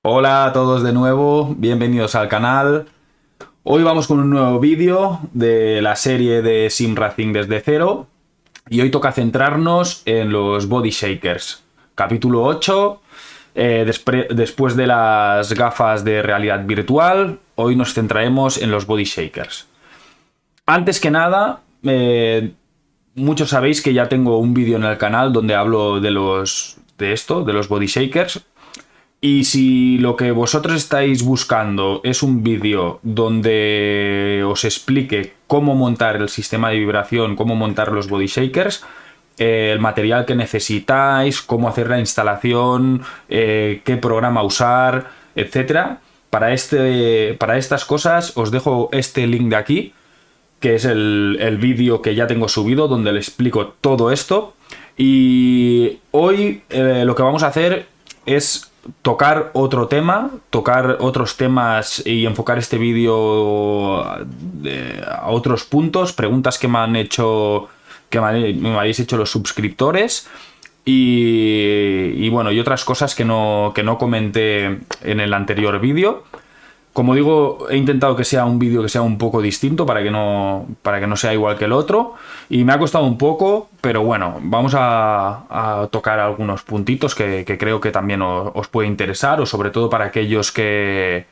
Hola a todos de nuevo, bienvenidos al canal. Hoy vamos con un nuevo vídeo de la serie de Sim Racing desde cero y hoy toca centrarnos en los body shakers. Capítulo 8, después de las gafas de realidad virtual, hoy nos centraremos en los body shakers. Antes que nada, muchos sabéis que ya tengo un vídeo en el canal donde hablo de los body shakers. Y si lo que vosotros estáis buscando es un vídeo donde os explique cómo montar el sistema de vibración, cómo montar los body shakers, el material que necesitáis, cómo hacer la instalación, qué programa usar, etcétera, para estas cosas os dejo este link de aquí, que es el vídeo que ya tengo subido donde le explico todo esto. Y hoy lo que vamos a hacer es tocar otro tema, tocar otros temas y enfocar este vídeo a otros puntos, preguntas que me han hecho, me habéis hecho los suscriptores y bueno, y otras cosas que no comenté en el anterior vídeo. Como digo, he intentado que sea un vídeo que sea un poco distinto para que no sea igual que el otro. Y me ha costado un poco, pero bueno, vamos a tocar algunos puntitos que creo que también os puede interesar, o sobre todo para aquellos que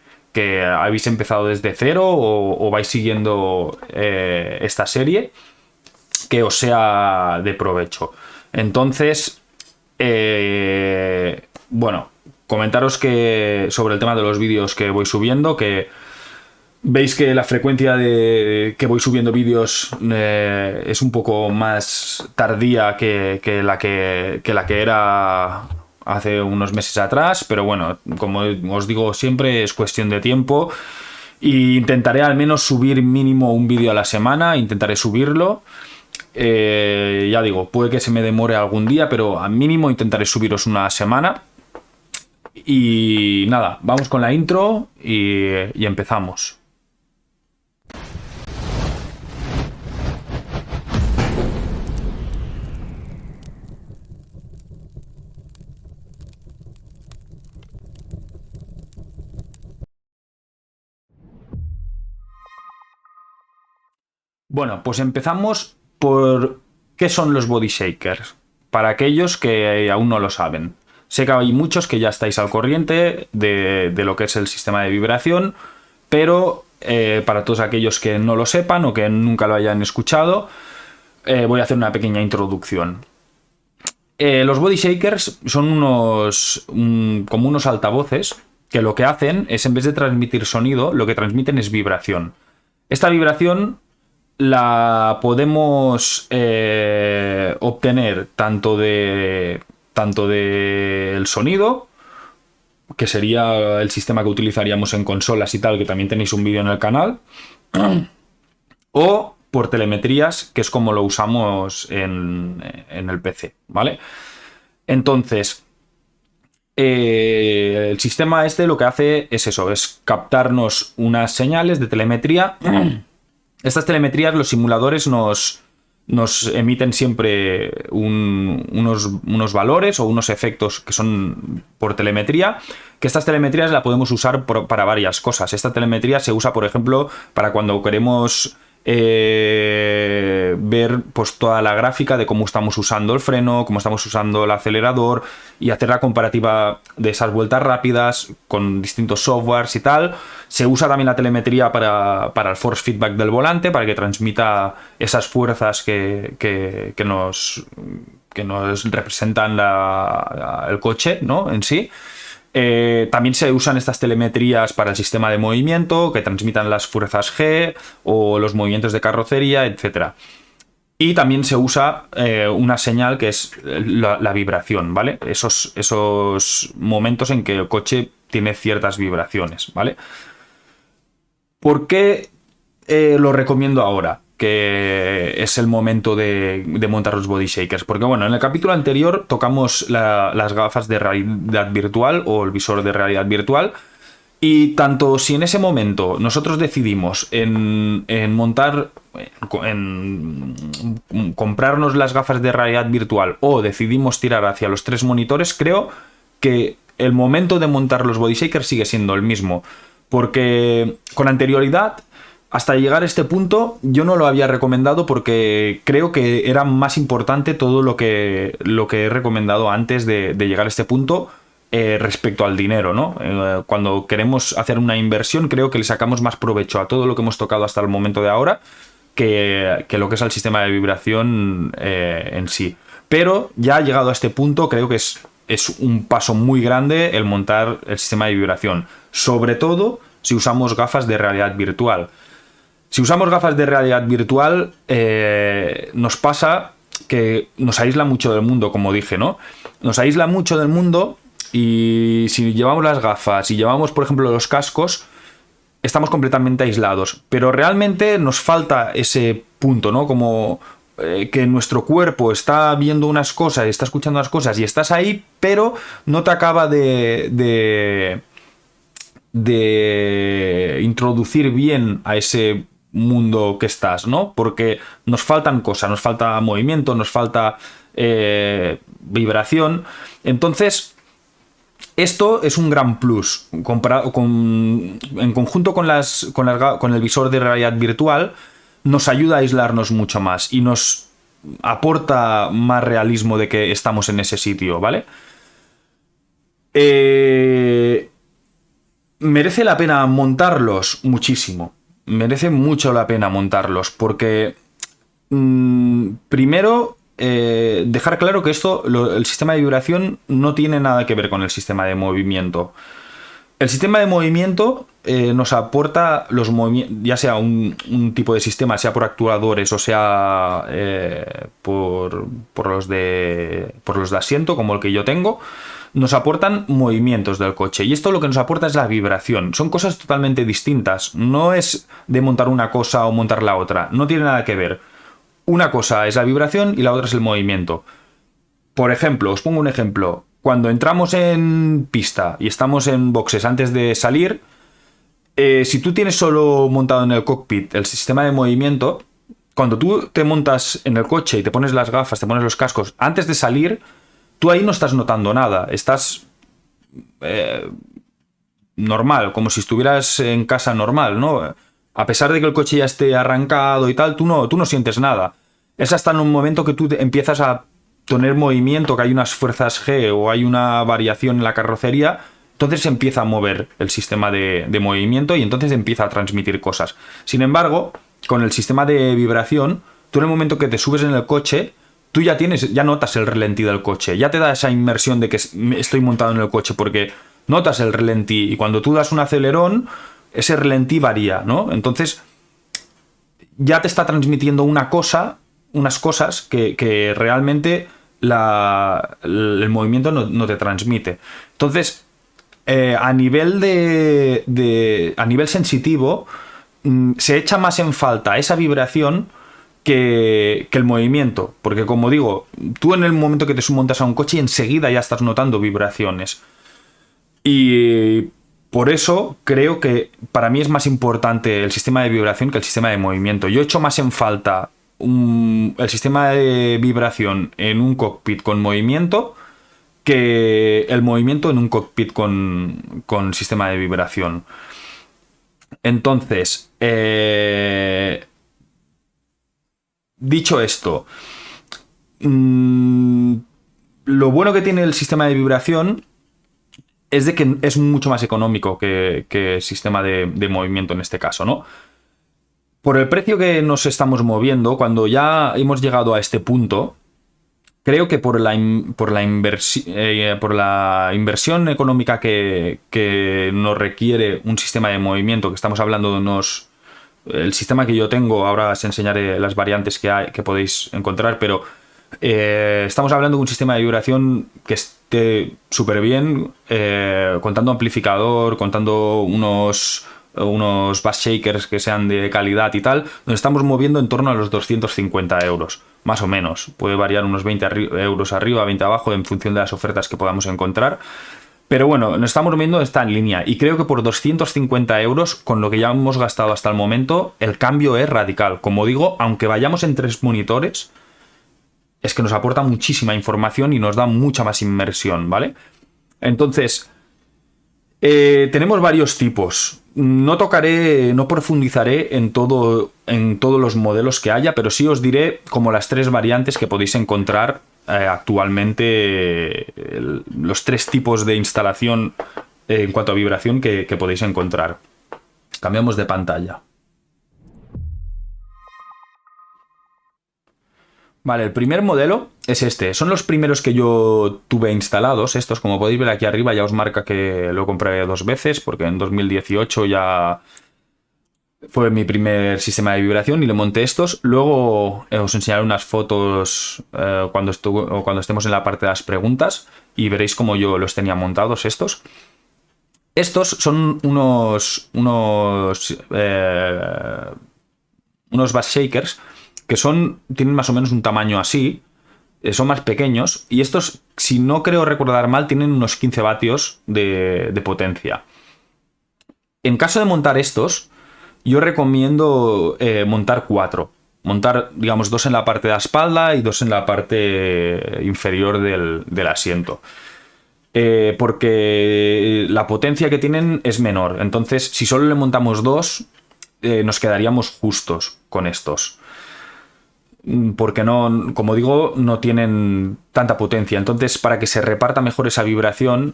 habéis empezado desde cero o vais siguiendo esta serie, que os sea de provecho. Entonces, bueno, comentaros que sobre el tema de los vídeos que voy subiendo, que veis que la frecuencia de que voy subiendo vídeos es un poco más tardía que la que era hace unos meses atrás, pero bueno, como os digo siempre, es cuestión de tiempo y intentaré al menos subir mínimo un vídeo a la semana, intentaré subirlo. Ya digo, puede que se me demore algún día, pero al mínimo intentaré subiros una semana. Y nada, vamos con la intro y empezamos. Bueno, pues empezamos por qué son los body shakers, para aquellos que aún no lo saben. Sé que hay muchos que ya estáis al corriente de lo que es el sistema de vibración, pero para todos aquellos que no lo sepan o que nunca lo hayan escuchado, voy a hacer una pequeña introducción. Los body shakers son como unos altavoces que lo que hacen es, en vez de transmitir sonido, lo que transmiten es vibración. Esta vibración la podemos obtener tanto del sonido, que sería el sistema que utilizaríamos en consolas y tal, que también tenéis un vídeo en el canal, o por telemetrías, que es como lo usamos en el PC, ¿vale? Entonces, el sistema este lo que hace es eso, es captarnos unas señales de telemetría. Estas telemetrías, los simuladores nos emiten siempre unos valores o unos efectos que son por telemetría, que estas telemetrías la podemos usar para varias cosas. Esta telemetría se usa, por ejemplo, para cuando queremos ver pues toda la gráfica de cómo estamos usando el freno, cómo estamos usando el acelerador y hacer la comparativa de esas vueltas rápidas con distintos softwares y tal. Se usa también la telemetría para el force feedback del volante, para que transmita esas fuerzas que nos representan el coche, ¿no? En sí. También se usan estas telemetrías para el sistema de movimiento, que transmitan las fuerzas G o los movimientos de carrocería, etc. Y también se usa una señal que es la vibración, ¿vale? Esos momentos en que el coche tiene ciertas vibraciones, ¿vale? ¿Por qué lo recomiendo ahora? Que es el momento de montar los body shakers. Porque bueno, en el capítulo anterior tocamos las gafas de realidad virtual o el visor de realidad virtual. Y tanto si en ese momento nosotros decidimos en comprarnos las gafas de realidad virtual o decidimos tirar hacia los 3 monitores, creo que el momento de montar los body shakers sigue siendo el mismo. Porque con anterioridad, hasta llegar a este punto, yo no lo había recomendado porque creo que era más importante todo lo que he recomendado antes de llegar a este punto respecto al dinero, ¿no? Cuando queremos hacer una inversión, creo que le sacamos más provecho a todo lo que hemos tocado hasta el momento de ahora que lo que es el sistema de vibración en sí. Pero ya llegado a este punto, creo que es un paso muy grande el montar el sistema de vibración. Sobre todo si usamos gafas de realidad virtual. Si usamos gafas de realidad virtual, nos pasa que nos aísla mucho del mundo, como dije, ¿no? Nos aísla mucho del mundo y si llevamos las gafas y llevamos, por ejemplo, los cascos, estamos completamente aislados. Pero realmente nos falta ese punto, ¿no? Como que nuestro cuerpo está viendo unas cosas, está escuchando unas cosas y estás ahí, pero no te acaba de introducir bien a ese mundo que estás, ¿no? Porque nos faltan cosas, nos falta movimiento, nos falta vibración. Entonces, esto es un gran plus comparado en conjunto con el visor de realidad virtual. Nos ayuda a aislarnos mucho más y nos aporta más realismo de que estamos en ese sitio, ¿vale? Merece la pena montarlos muchísimo. Merece mucho la pena montarlos porque, primero, dejar claro que el sistema de vibración no tiene nada que ver con el sistema de movimiento. El sistema de movimiento nos aporta los movimientos, ya sea un tipo de sistema, sea por actuadores o sea por los de asiento, como el que yo tengo, nos aportan movimientos del coche. Y esto lo que nos aporta es la vibración. Son cosas totalmente distintas. No es de montar una cosa o montar la otra. No tiene nada que ver. Una cosa es la vibración y la otra es el movimiento. Por ejemplo, os pongo un ejemplo. Cuando entramos en pista y estamos en boxes antes de salir, si tú tienes solo montado en el cockpit el sistema de movimiento, cuando tú te montas en el coche y te pones las gafas, te pones los cascos, antes de salir, tú ahí no estás notando nada. Estás normal, como si estuvieras en casa normal, ¿no? A pesar de que el coche ya esté arrancado y tal, tú no sientes nada. Es hasta en un momento que tú empiezas a tener movimiento, que hay unas fuerzas G o hay una variación en la carrocería, entonces se empieza a mover el sistema de movimiento y entonces empieza a transmitir cosas. Sin embargo, con el sistema de vibración, tú en el momento que te subes en el coche, tú ya notas el ralentí del coche, ya te da esa inmersión de que estoy montado en el coche porque notas el ralentí y cuando tú das un acelerón, ese ralentí varía, ¿no? Entonces ya te está transmitiendo unas cosas que realmente el movimiento no te transmite. Entonces, a nivel a nivel sensitivo, se echa más en falta esa vibración que el movimiento. Porque, como digo, tú en el momento que te montas a un coche, enseguida ya estás notando vibraciones. Y por eso creo que para mí es más importante el sistema de vibración que el sistema de movimiento. Yo echo más en falta el sistema de vibración en un cockpit con movimiento que el movimiento en un cockpit con sistema de vibración. Entonces, dicho esto, lo bueno que tiene el sistema de vibración es de que es mucho más económico que el sistema de movimiento en este caso, ¿no? Por el precio que nos estamos moviendo, cuando ya hemos llegado a este punto, creo que por la inversión económica que nos requiere un sistema de movimiento, que estamos hablando de el sistema que yo tengo, ahora os enseñaré las variantes que podéis encontrar, pero estamos hablando de un sistema de vibración que esté súper bien, contando amplificador, contando unos bass shakers que sean de calidad y tal, nos estamos moviendo en torno a los 250 euros, más o menos. Puede variar unos 20 euros arriba, 20 abajo, en función de las ofertas que podamos encontrar. Pero bueno, nos estamos moviendo, está en línea. Y creo que por 250 euros, con lo que ya hemos gastado hasta el momento, el cambio es radical. Como digo, aunque vayamos en 3 monitores, es que nos aporta muchísima información y nos da mucha más inmersión, ¿vale? Entonces, Tenemos varios tipos. No profundizaré en todos los modelos que haya, pero sí os diré como las 3 variantes que podéis encontrar actualmente, los 3 tipos de instalación en cuanto a vibración que podéis encontrar. Cambiamos de pantalla. Vale, el primer modelo es este. Son los primeros que yo tuve instalados. Estos, como podéis ver aquí arriba, ya os marca que lo compré 2 veces, porque en 2018 ya fue mi primer sistema de vibración y le monté estos. Luego os enseñaré unas fotos cuando estemos en la parte de las preguntas y veréis cómo yo los tenía montados estos. Estos son unos bass shakers que tienen más o menos un tamaño así, son más pequeños, y estos, si no creo recordar mal, tienen unos 15 vatios de potencia. En caso de montar estos, yo recomiendo montar 4. Montar, digamos, 2 en la parte de la espalda y 2 en la parte inferior del asiento. Porque la potencia que tienen es menor. Entonces, si solo le montamos 2, nos quedaríamos justos con estos. Porque no, como digo, no tienen tanta potencia. Entonces, para que se reparta mejor esa vibración,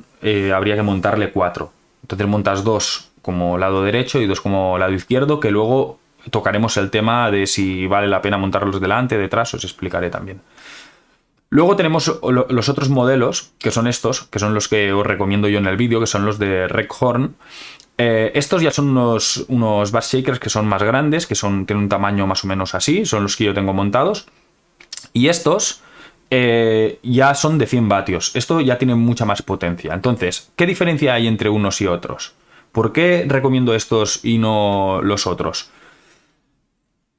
habría que montarle 4. Entonces montas 2 como lado derecho y 2 como lado izquierdo, que luego tocaremos el tema de si vale la pena montarlos delante, detrás, os explicaré también. Luego tenemos los otros modelos, que son estos, que son los que os recomiendo yo en el vídeo, que son los de Rekhorn. Estos ya son unos bass shakers que son más grandes, que tienen un tamaño más o menos así, son los que yo tengo montados. Y estos ya son de 100 vatios. Esto ya tiene mucha más potencia. Entonces, ¿qué diferencia hay entre unos y otros? ¿Por qué recomiendo estos y no los otros?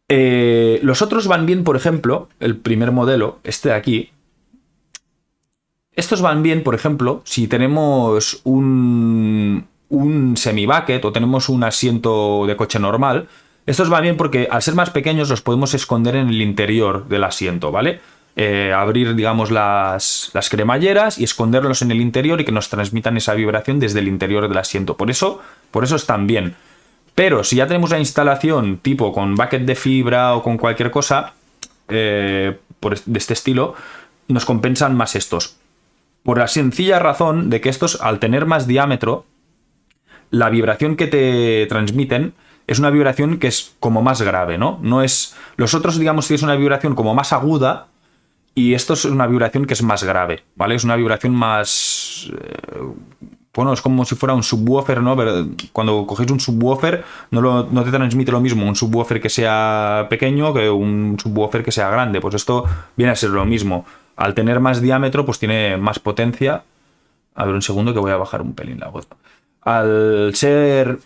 Los otros van bien, por ejemplo, el primer modelo, este de aquí. Estos van bien, por ejemplo, si tenemos un semi-bucket o tenemos un asiento de coche normal. Estos van bien porque al ser más pequeños los podemos esconder en el interior del asiento, ¿vale? Abrir, digamos, las cremalleras y esconderlos en el interior y que nos transmitan esa vibración desde el interior del asiento. Por eso están bien. Pero si ya tenemos una instalación tipo con bucket de fibra o con cualquier cosa de este estilo, nos compensan más estos. Por la sencilla razón de que estos, al tener más diámetro, la vibración que te transmiten es una vibración que es como más grave, ¿no? No es. Los otros, digamos, que es una vibración como más aguda y esto es una vibración que es más grave, ¿vale? Es una vibración más. Bueno, es como si fuera un subwoofer, ¿no? Pero cuando cogéis un subwoofer, no te transmite lo mismo un subwoofer que sea pequeño que un subwoofer que sea grande. Pues esto viene a ser lo mismo. Al tener más diámetro, pues tiene más potencia. A ver, un segundo que voy a bajar un pelín la voz. Al tener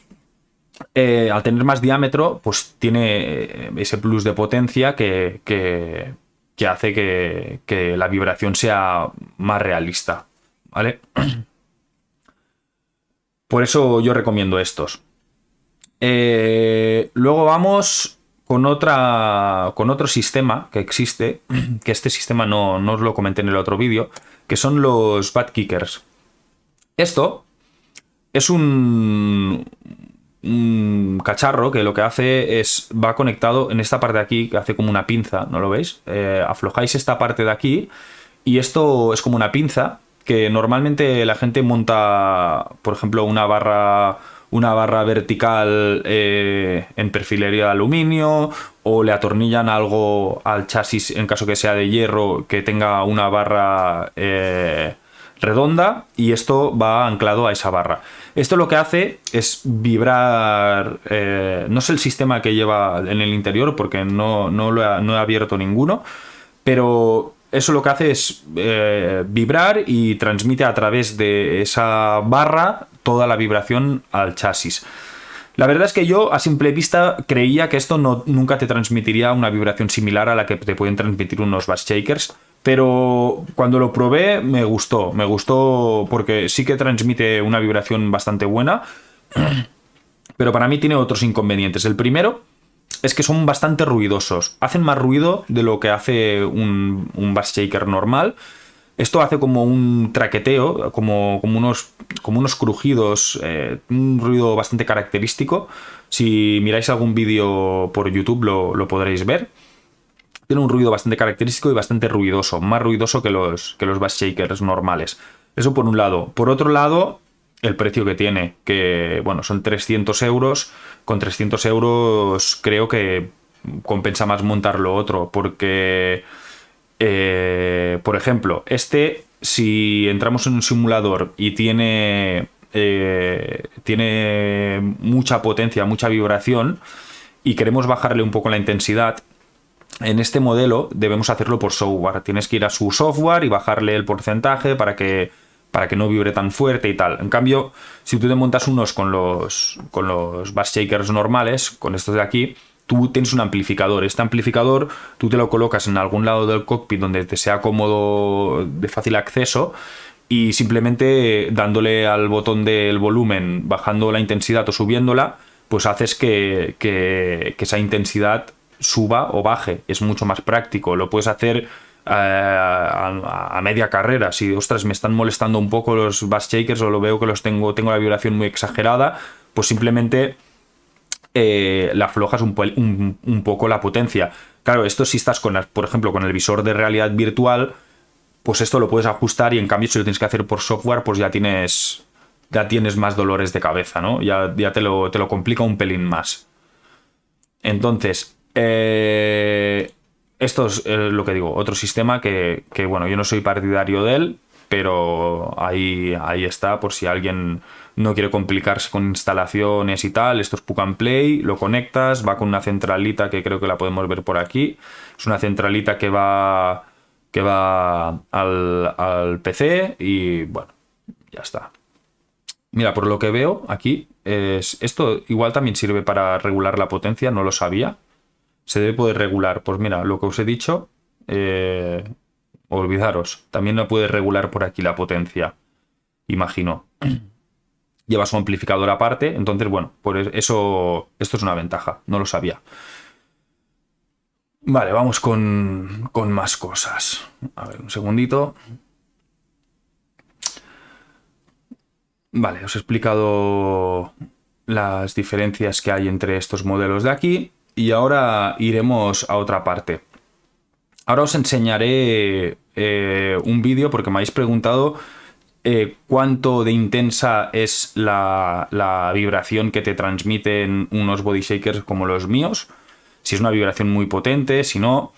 más diámetro, pues tiene ese plus de potencia que hace que la vibración sea más realista, ¿vale? Por eso yo recomiendo estos. Luego vamos con otro sistema que existe, que este sistema no os lo comenté en el otro vídeo, que son los butt kickers. Esto es un cacharro que lo que hace es, va conectado en esta parte de aquí, que hace como una pinza, ¿no lo veis? Aflojáis esta parte de aquí y esto es como una pinza que normalmente la gente monta, por ejemplo, una barra vertical en perfilería de aluminio, o le atornillan algo al chasis en caso que sea de hierro, que tenga una barra redonda, y esto va anclado a esa barra. Esto lo que hace es vibrar, no sé el sistema que lleva en el interior porque no he abierto ninguno, pero eso lo que hace es vibrar y transmite a través de esa barra toda la vibración al chasis. La verdad es que yo a simple vista creía que esto nunca te transmitiría una vibración similar a la que te pueden transmitir unos bass shakers, pero cuando lo probé me gustó porque sí que transmite una vibración bastante buena, pero para mí tiene otros inconvenientes. El primero es que son bastante ruidosos, hacen más ruido de lo que hace un bass shaker normal. Esto hace como un traqueteo, como unos crujidos, un ruido bastante característico. Si miráis algún vídeo por YouTube lo podréis ver. Tiene un ruido bastante característico y bastante ruidoso, más ruidoso que los bass shakers normales. Eso por un lado. Por otro lado, el precio que tiene, que bueno, son 300 euros. Con 300 euros creo que compensa más montar lo otro, porque, por ejemplo, si entramos en un simulador y tiene mucha potencia, mucha vibración, y queremos bajarle un poco la intensidad, en este modelo debemos hacerlo por software. Tienes que ir a su software y bajarle el porcentaje para que no vibre tan fuerte y tal. En cambio, si tú te montas unos con los bass shakers normales, con estos de aquí, tú tienes un amplificador. Este amplificador tú te lo colocas en algún lado del cockpit donde te sea cómodo, de fácil acceso, y simplemente dándole al botón del volumen, bajando la intensidad o subiéndola, pues haces que esa intensidad suba o baje. Es mucho más práctico. Lo puedes hacer a media carrera. Si, ostras, me están molestando un poco los bass shakers, o lo veo que tengo la vibración muy exagerada, pues simplemente le aflojas un poco la potencia. Claro, esto si estás por ejemplo, con el visor de realidad virtual, pues esto lo puedes ajustar, y en cambio si lo tienes que hacer por software, pues ya tienes más dolores de cabeza, ¿no? Ya te lo complica un pelín más. Entonces, esto es lo que digo, otro sistema que bueno, yo no soy partidario de él, pero ahí está, por si alguien no quiere complicarse con instalaciones y tal. Esto es Plug and Play, lo conectas, va con una centralita que creo que la podemos ver por aquí. Es una centralita que va al PC y bueno, ya está. Mira, por lo que veo aquí, esto igual también sirve para regular la potencia, no lo sabía. Se debe poder regular. Pues mira, lo que os he dicho, olvidaros. También lo puede regular por aquí la potencia, imagino. Lleva su amplificador aparte, entonces bueno, pues eso, esto es una ventaja, no lo sabía. Vale, vamos con más cosas. A ver, un segundito. Vale, os he explicado las diferencias que hay entre estos modelos de aquí, y ahora iremos a otra parte. Ahora os enseñaré un vídeo, porque me habéis preguntado cuánto de intensa es la vibración que te transmiten unos body shakers como los míos. Si es una vibración muy potente, si no,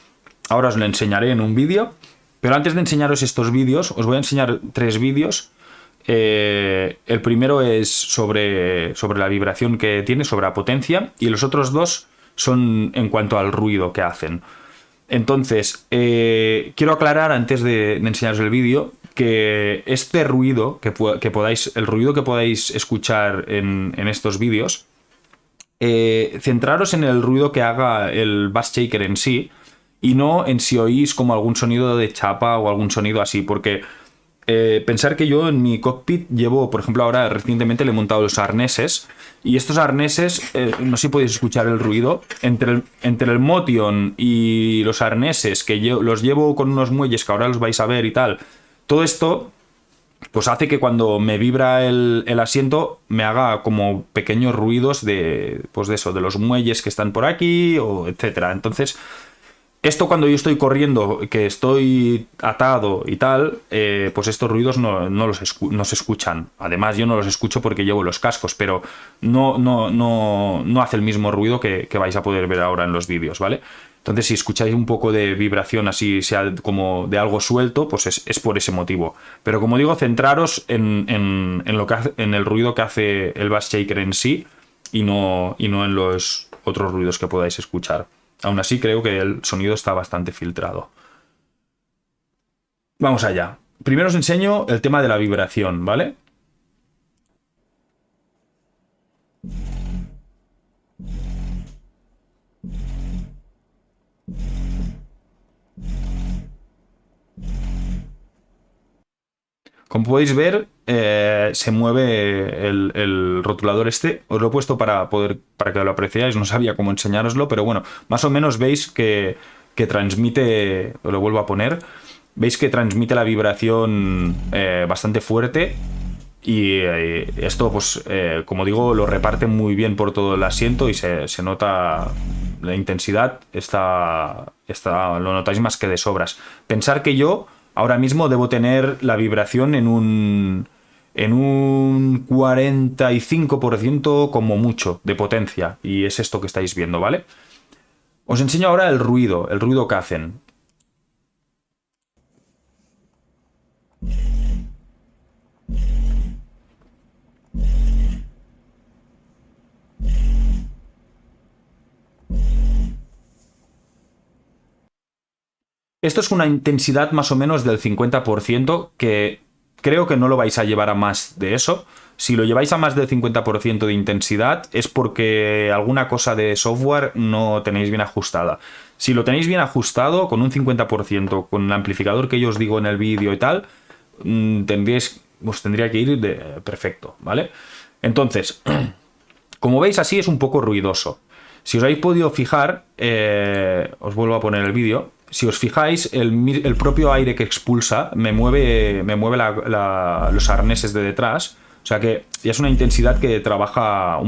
ahora os lo enseñaré en un vídeo. Pero antes de enseñaros estos vídeos, os voy a enseñar 3 vídeos. El primero es sobre la vibración que tiene, sobre la potencia, y los otros 2 son en cuanto al ruido que hacen. Entonces, quiero aclarar antes de enseñaros el vídeo que este ruido el ruido que podáis escuchar en estos vídeos, centraros en el ruido que haga el bass shaker en sí, y no en si oís como algún sonido de chapa o algún sonido así, porque pensar que yo en mi cockpit llevo, por ejemplo, ahora recientemente le he montado los arneses, y estos arneses, no sé si podéis escuchar el ruido, entre el motion y los arneses, que yo los llevo con unos muelles que ahora los vais a ver y tal, todo esto pues hace que cuando me vibra el asiento me haga como pequeños ruidos de los muelles que están por aquí, o etcétera. Entonces, esto cuando yo estoy corriendo, que estoy atado y tal, pues estos ruidos no se escuchan. Además, yo no los escucho porque llevo los cascos, pero no hace el mismo ruido que vais a poder ver ahora en los vídeos, ¿vale? Entonces, si escucháis un poco de vibración así, sea como de algo suelto, pues es por ese motivo. Pero como digo, centraros en el ruido que hace el bass shaker en sí, y no en los otros ruidos que podáis escuchar. Aún así, creo que el sonido está bastante filtrado. Vamos allá. Primero os enseño el tema de la vibración, ¿vale? Como podéis ver, se mueve el rotulador este. Os lo he puesto para que lo apreciáis. No sabía cómo enseñároslo, pero bueno, más o menos veis que transmite. Os lo vuelvo a poner. veis que transmite la vibración bastante fuerte. Y esto, pues, como digo, lo reparte muy bien por todo el asiento y se nota la intensidad, lo notáis más que de sobras. Pensar que yo ahora mismo debo tener la vibración en un 45% como mucho de potencia. Y es esto que estáis viendo, ¿vale? Os enseño ahora el ruido que hacen. Esto es una intensidad más o menos del 50%, que creo que no lo vais a llevar a más de eso. Si lo lleváis a más del 50% de intensidad es porque alguna cosa de software no tenéis bien ajustada. Si lo tenéis bien ajustado, con un 50%, con el amplificador que yo os digo en el vídeo y tal, os tendría que ir perfecto, ¿vale? Entonces, como veis, así es un poco ruidoso. Si os habéis podido fijar, os vuelvo a poner el vídeo. Si os fijáis, el propio aire que expulsa me mueve los arneses de detrás. O sea que ya es una intensidad que trabaja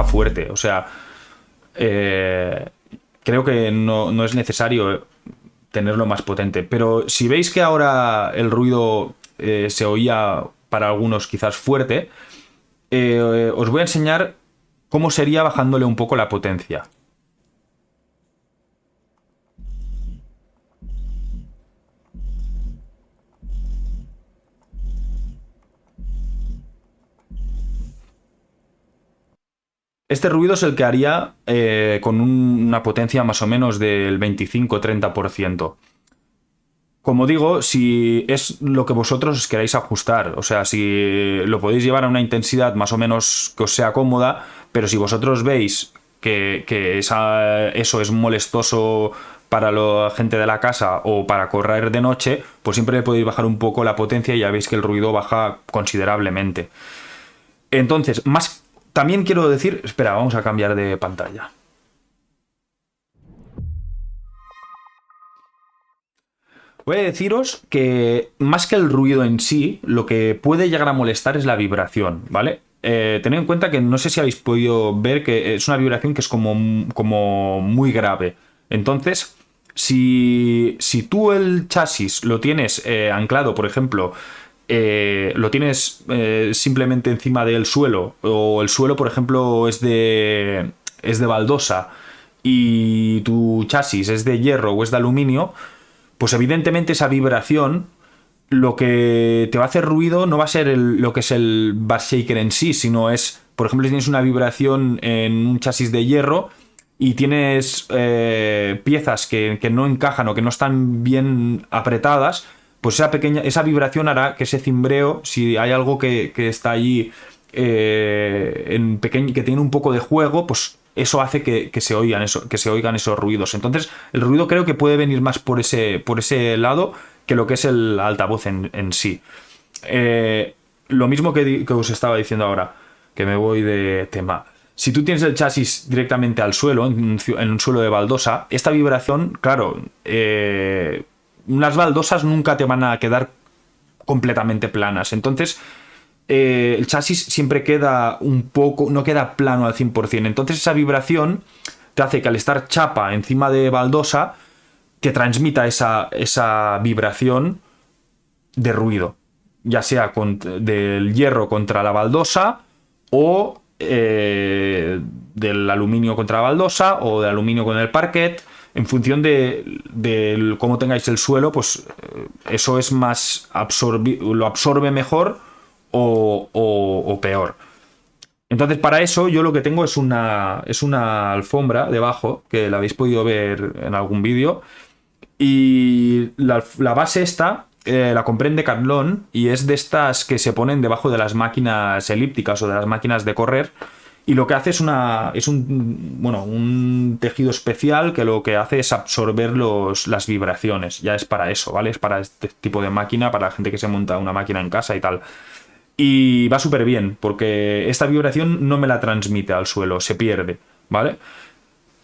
fuerte. O sea, creo que no es necesario tenerlo más potente. Pero si veis que ahora el ruido se oía para algunos quizás fuerte, os voy a enseñar cómo sería bajándole un poco la potencia. Este ruido es el que haría con una potencia más o menos del 25-30%. Como digo, si es lo que vosotros queráis ajustar, o sea, si lo podéis llevar a una intensidad más o menos que os sea cómoda, pero si vosotros veis que eso es molestoso para la gente de la casa o para correr de noche, pues siempre le podéis bajar un poco la potencia y ya veis que el ruido baja considerablemente. Entonces, también quiero decir... Espera, vamos a cambiar de pantalla. Voy a deciros que más que el ruido en sí, lo que puede llegar a molestar es la vibración, ¿vale? Tened en cuenta que no sé si habéis podido ver que es una vibración que es como muy grave. Entonces, si tú el chasis lo tienes anclado, por ejemplo, lo tienes simplemente encima del suelo, o el suelo, por ejemplo, es de baldosa y tu chasis es de hierro o es de aluminio, pues evidentemente esa vibración, lo que te va a hacer ruido no va a ser lo que es el bass shaker en sí, sino es, por ejemplo, si tienes una vibración en un chasis de hierro y tienes piezas que no encajan o que no están bien apretadas, pues esa vibración hará que ese cimbreo, si hay algo que está allí en pequeño, que tiene un poco de juego, pues eso hace que se oigan esos ruidos. Entonces, el ruido creo que puede venir más por ese lado que lo que es el altavoz en sí. Lo mismo que os estaba diciendo ahora, que me voy de tema. Si tú tienes el chasis directamente al suelo, en un suelo de baldosa, esta vibración, claro, unas baldosas nunca te van a quedar completamente planas. Entonces, el chasis siempre queda no queda plano al 100%. Entonces, esa vibración te hace que al estar chapa encima de baldosa, te transmita esa vibración de ruido. Ya sea del hierro contra la baldosa o del aluminio contra la baldosa o del aluminio con el parquet. En función de cómo tengáis el suelo, pues eso es más lo absorbe mejor o peor. Entonces, para eso yo lo que tengo es una alfombra debajo, que la habéis podido ver en algún vídeo. Y la base esta la compré en Decathlon y es de estas que se ponen debajo de las máquinas elípticas o de las máquinas de correr. Y lo que hace es un tejido especial que lo que hace es absorber las vibraciones. Ya es para eso, ¿vale? Es para este tipo de máquina, para la gente que se monta una máquina en casa y tal. Y va súper bien, porque esta vibración no me la transmite al suelo, se pierde, ¿vale?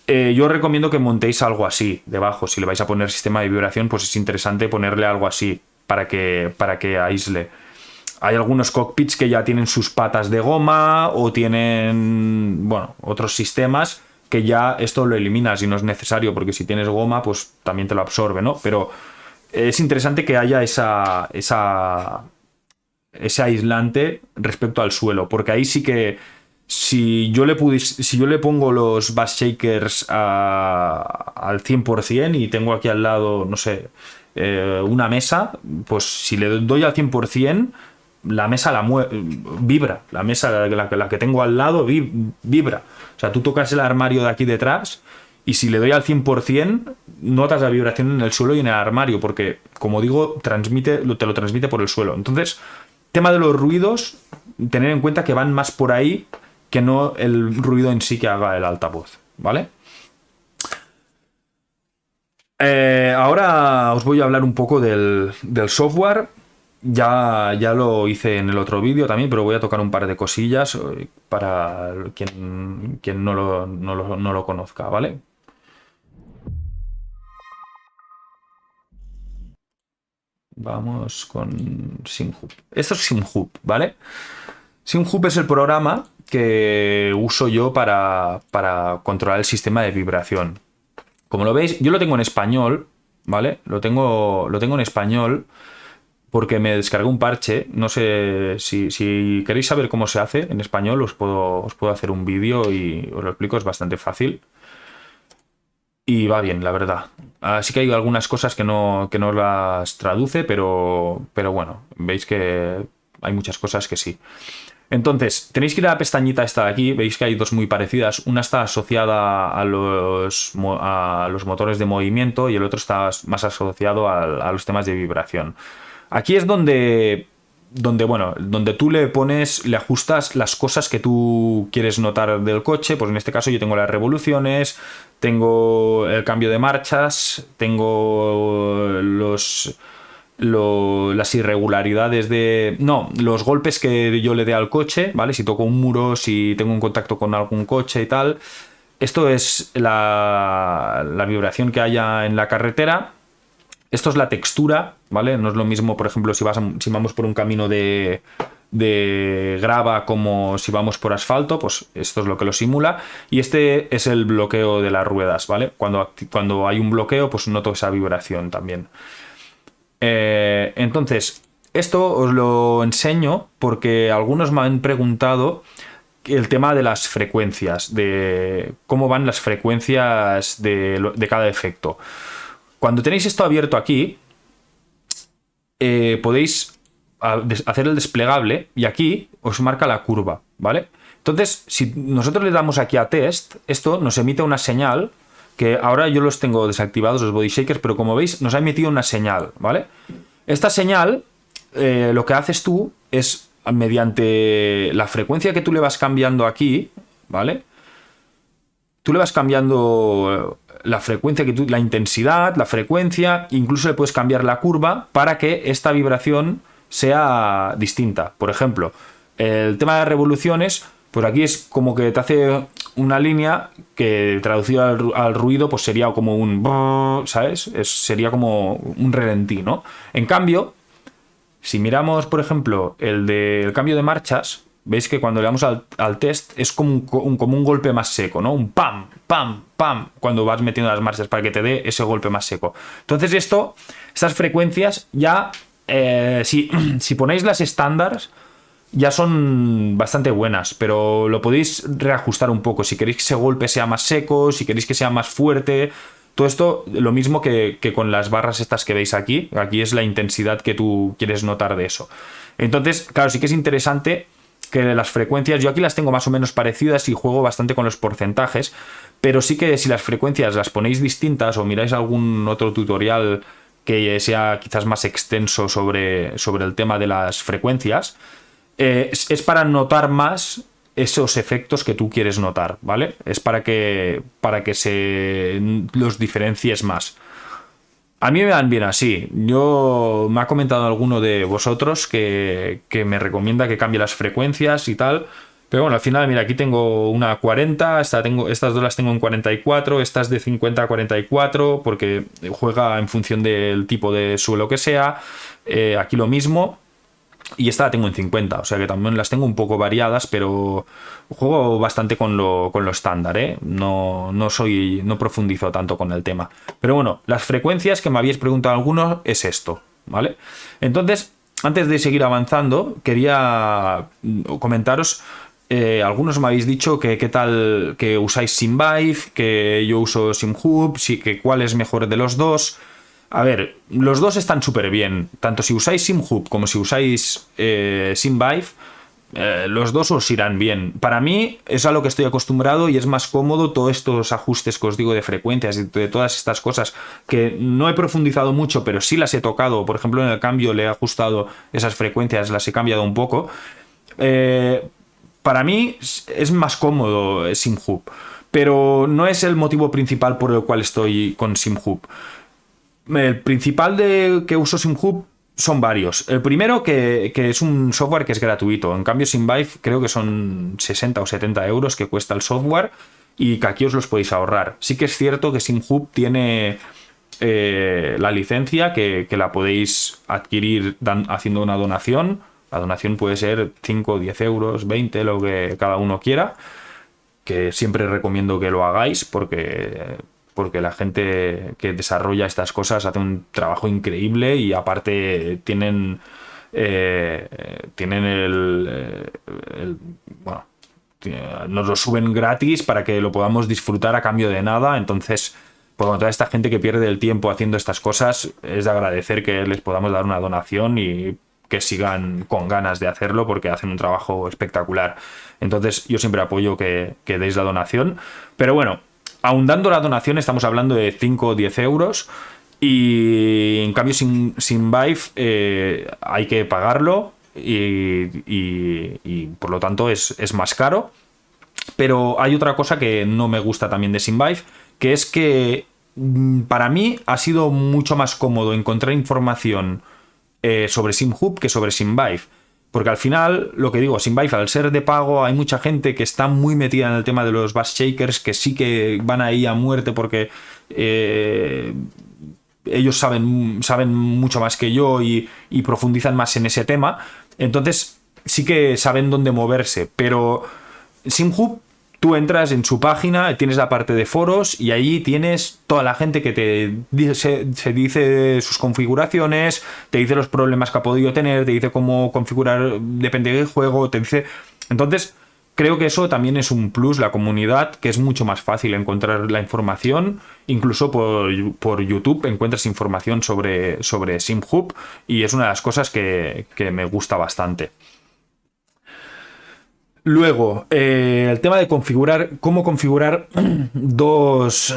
Yo os recomiendo que montéis algo así debajo. Si le vais a poner sistema de vibración, pues es interesante ponerle algo así para que aísle. Hay algunos cockpits que ya tienen sus patas de goma o tienen, bueno, otros sistemas que ya esto lo eliminas y no es necesario, porque si tienes goma, pues también te lo absorbe, ¿no? Pero es interesante que haya ese aislante respecto al suelo, porque ahí sí que si yo le pongo los bass shakers al 100% y tengo aquí al lado, no sé, una mesa, pues si le doy al 100%, la mesa vibra. La mesa, la que tengo al lado, vibra. O sea, tú tocas el armario de aquí detrás y si le doy al 100%, notas la vibración en el suelo y en el armario, porque, como digo, te lo transmite por el suelo. Entonces, tema de los ruidos, tener en cuenta que van más por ahí que no el ruido en sí que haga el altavoz, ¿vale? Ahora os voy a hablar un poco del software. Ya lo hice en el otro vídeo también, pero voy a tocar un par de cosillas para quien no lo conozca, ¿vale? Vamos con SimHub. Esto es SimHub, ¿vale? SimHub es el programa que uso yo para controlar el sistema de vibración. Como lo veis, yo lo tengo en español, ¿vale? Lo tengo en español porque me descargué un parche. No sé si queréis saber cómo se hace en español, os puedo hacer un vídeo y os lo explico, es bastante fácil. Y va bien, la verdad. Así que hay algunas cosas que no las traduce, pero bueno, veis que hay muchas cosas que sí. Entonces, tenéis que ir a la pestañita esta de aquí, veis que hay dos muy parecidas. Una está asociada a los motores de movimiento y el otro está más asociado a los temas de vibración. Aquí es donde tú le ajustas las cosas que tú quieres notar del coche. Pues en este caso yo tengo las revoluciones, tengo el cambio de marchas, tengo las irregularidades los golpes que yo le dé al coche, ¿vale? Si toco un muro, si tengo un contacto con algún coche y tal. Esto es la vibración que haya en la carretera. Esto es la textura, ¿vale? No es lo mismo, por ejemplo, si vamos por un camino de grava como si vamos por asfalto, pues esto es lo que lo simula. Y este es el bloqueo de las ruedas, ¿vale? Cuando hay un bloqueo, pues noto esa vibración también. Entonces, esto os lo enseño porque algunos me han preguntado el tema de las frecuencias, de cómo van las frecuencias de cada efecto. Cuando tenéis esto abierto aquí, podéis hacer el desplegable y aquí os marca la curva, ¿vale? Entonces, si nosotros le damos aquí a test, esto nos emite una señal que ahora yo los tengo desactivados, los body shakers, pero como veis nos ha emitido una señal, ¿vale? Esta señal, lo que haces tú es, mediante la frecuencia que tú le vas cambiando aquí, ¿vale? Tú le vas cambiando la frecuencia, la intensidad, la frecuencia, incluso le puedes cambiar la curva para que esta vibración sea distinta. Por ejemplo, el tema de revoluciones, pues aquí es como que te hace una línea que traducida al ruido pues sería como un, ¿sabes? Sería como un relentí, ¿no? En cambio, si miramos, por ejemplo, el cambio de marchas, veis que cuando le damos al test es como un golpe más seco, ¿no? Un pam, pam, pam, cuando vas metiendo las marchas para que te dé ese golpe más seco. Entonces estas frecuencias ya, si ponéis las estándares, ya son bastante buenas, pero lo podéis reajustar un poco. Si queréis que ese golpe sea más seco, si queréis que sea más fuerte, todo esto lo mismo que con las barras estas que veis aquí. Aquí es la intensidad que tú quieres notar de eso. Entonces, claro, sí que es interesante que las frecuencias, yo aquí las tengo más o menos parecidas y juego bastante con los porcentajes, pero sí que si las frecuencias las ponéis distintas o miráis algún otro tutorial que sea quizás más extenso sobre el tema de las frecuencias, es para notar más esos efectos que tú quieres notar, ¿vale? Es para que los diferencies más. A mí me van bien así. Me ha comentado alguno de vosotros que me recomienda que cambie las frecuencias y tal. Pero bueno, al final, mira, aquí tengo una 40, estas dos las tengo en 44, estas de 50 a 44, porque juega en función del tipo de suelo que sea. Aquí lo mismo. Y esta la tengo en 50, o sea que también las tengo un poco variadas, pero juego bastante con lo estándar, ¿eh? No profundizo tanto con el tema. Pero bueno, las frecuencias que me habéis preguntado algunos es esto, ¿vale? Entonces, antes de seguir avanzando, quería comentaros, algunos me habéis dicho que qué tal que usáis SimVive, que yo uso SimHub, sí, que cuál es mejor de los dos. A ver, los dos están súper bien. Tanto si usáis SimHub como si usáis SimVive, los dos os irán bien. Para mí es a lo que estoy acostumbrado y es más cómodo todos estos ajustes que os digo de frecuencias y de todas estas cosas que no he profundizado mucho, pero sí las he tocado. Por ejemplo, en el cambio le he ajustado esas frecuencias, las he cambiado un poco. Para mí es más cómodo SimHub, pero no es el motivo principal por el cual estoy con SimHub. El principal que uso SimHub son varios. El primero que es un software que es gratuito. En cambio, SimVive creo que son 60 o 70 euros que cuesta el software y que aquí os los podéis ahorrar. Sí que es cierto que SimHub tiene la licencia que la podéis adquirir haciendo una donación. La donación puede ser 5, 10 euros, 20, lo que cada uno quiera. Que siempre recomiendo que lo hagáis porque la gente que desarrolla estas cosas hace un trabajo increíble y aparte tienen bueno, nos lo suben gratis para que lo podamos disfrutar a cambio de nada. Entonces, por toda esta gente que pierde el tiempo haciendo estas cosas, es de agradecer que les podamos dar una donación y que sigan con ganas de hacerlo porque hacen un trabajo espectacular. Entonces yo siempre apoyo que deis la donación. Pero bueno, aun dando la donación estamos hablando de 5 o 10 euros y en cambio sin Vive hay que pagarlo y por lo tanto es más caro. Pero hay otra cosa que no me gusta también de SimVive, que es que para mí ha sido mucho más cómodo encontrar información sobre SimHub que sobre SimVive. Porque al final, lo que digo, SimVive, al ser de pago, hay mucha gente que está muy metida en el tema de los bus shakers, que sí que van ahí a muerte porque ellos saben mucho más que yo y profundizan más en ese tema. Entonces, sí que saben dónde moverse. Pero SimHub, tú entras en su página, tienes la parte de foros y allí tienes toda la gente que se dice sus configuraciones, te dice los problemas que ha podido tener, te dice cómo configurar, depende del juego, te dice... Entonces, creo que eso también es un plus, la comunidad, que es mucho más fácil encontrar la información. Incluso por YouTube encuentras información sobre SimHub y es una de las cosas que me gusta bastante. Luego, el tema de cómo configurar dos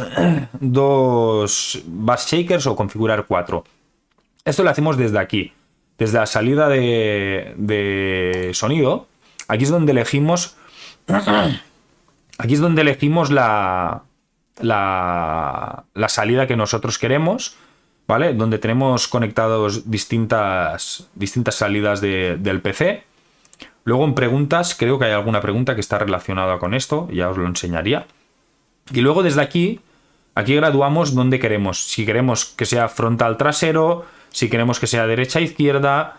bus shakers o configurar 4. Esto lo hacemos desde aquí, desde la salida de sonido. Aquí es donde elegimos la salida que nosotros queremos, ¿vale? Donde tenemos conectados distintas salidas del PC. Luego en preguntas, creo que hay alguna pregunta que está relacionada con esto, ya os lo enseñaría. Y luego desde aquí graduamos dónde queremos. Si queremos que sea frontal trasero, si queremos que sea derecha izquierda,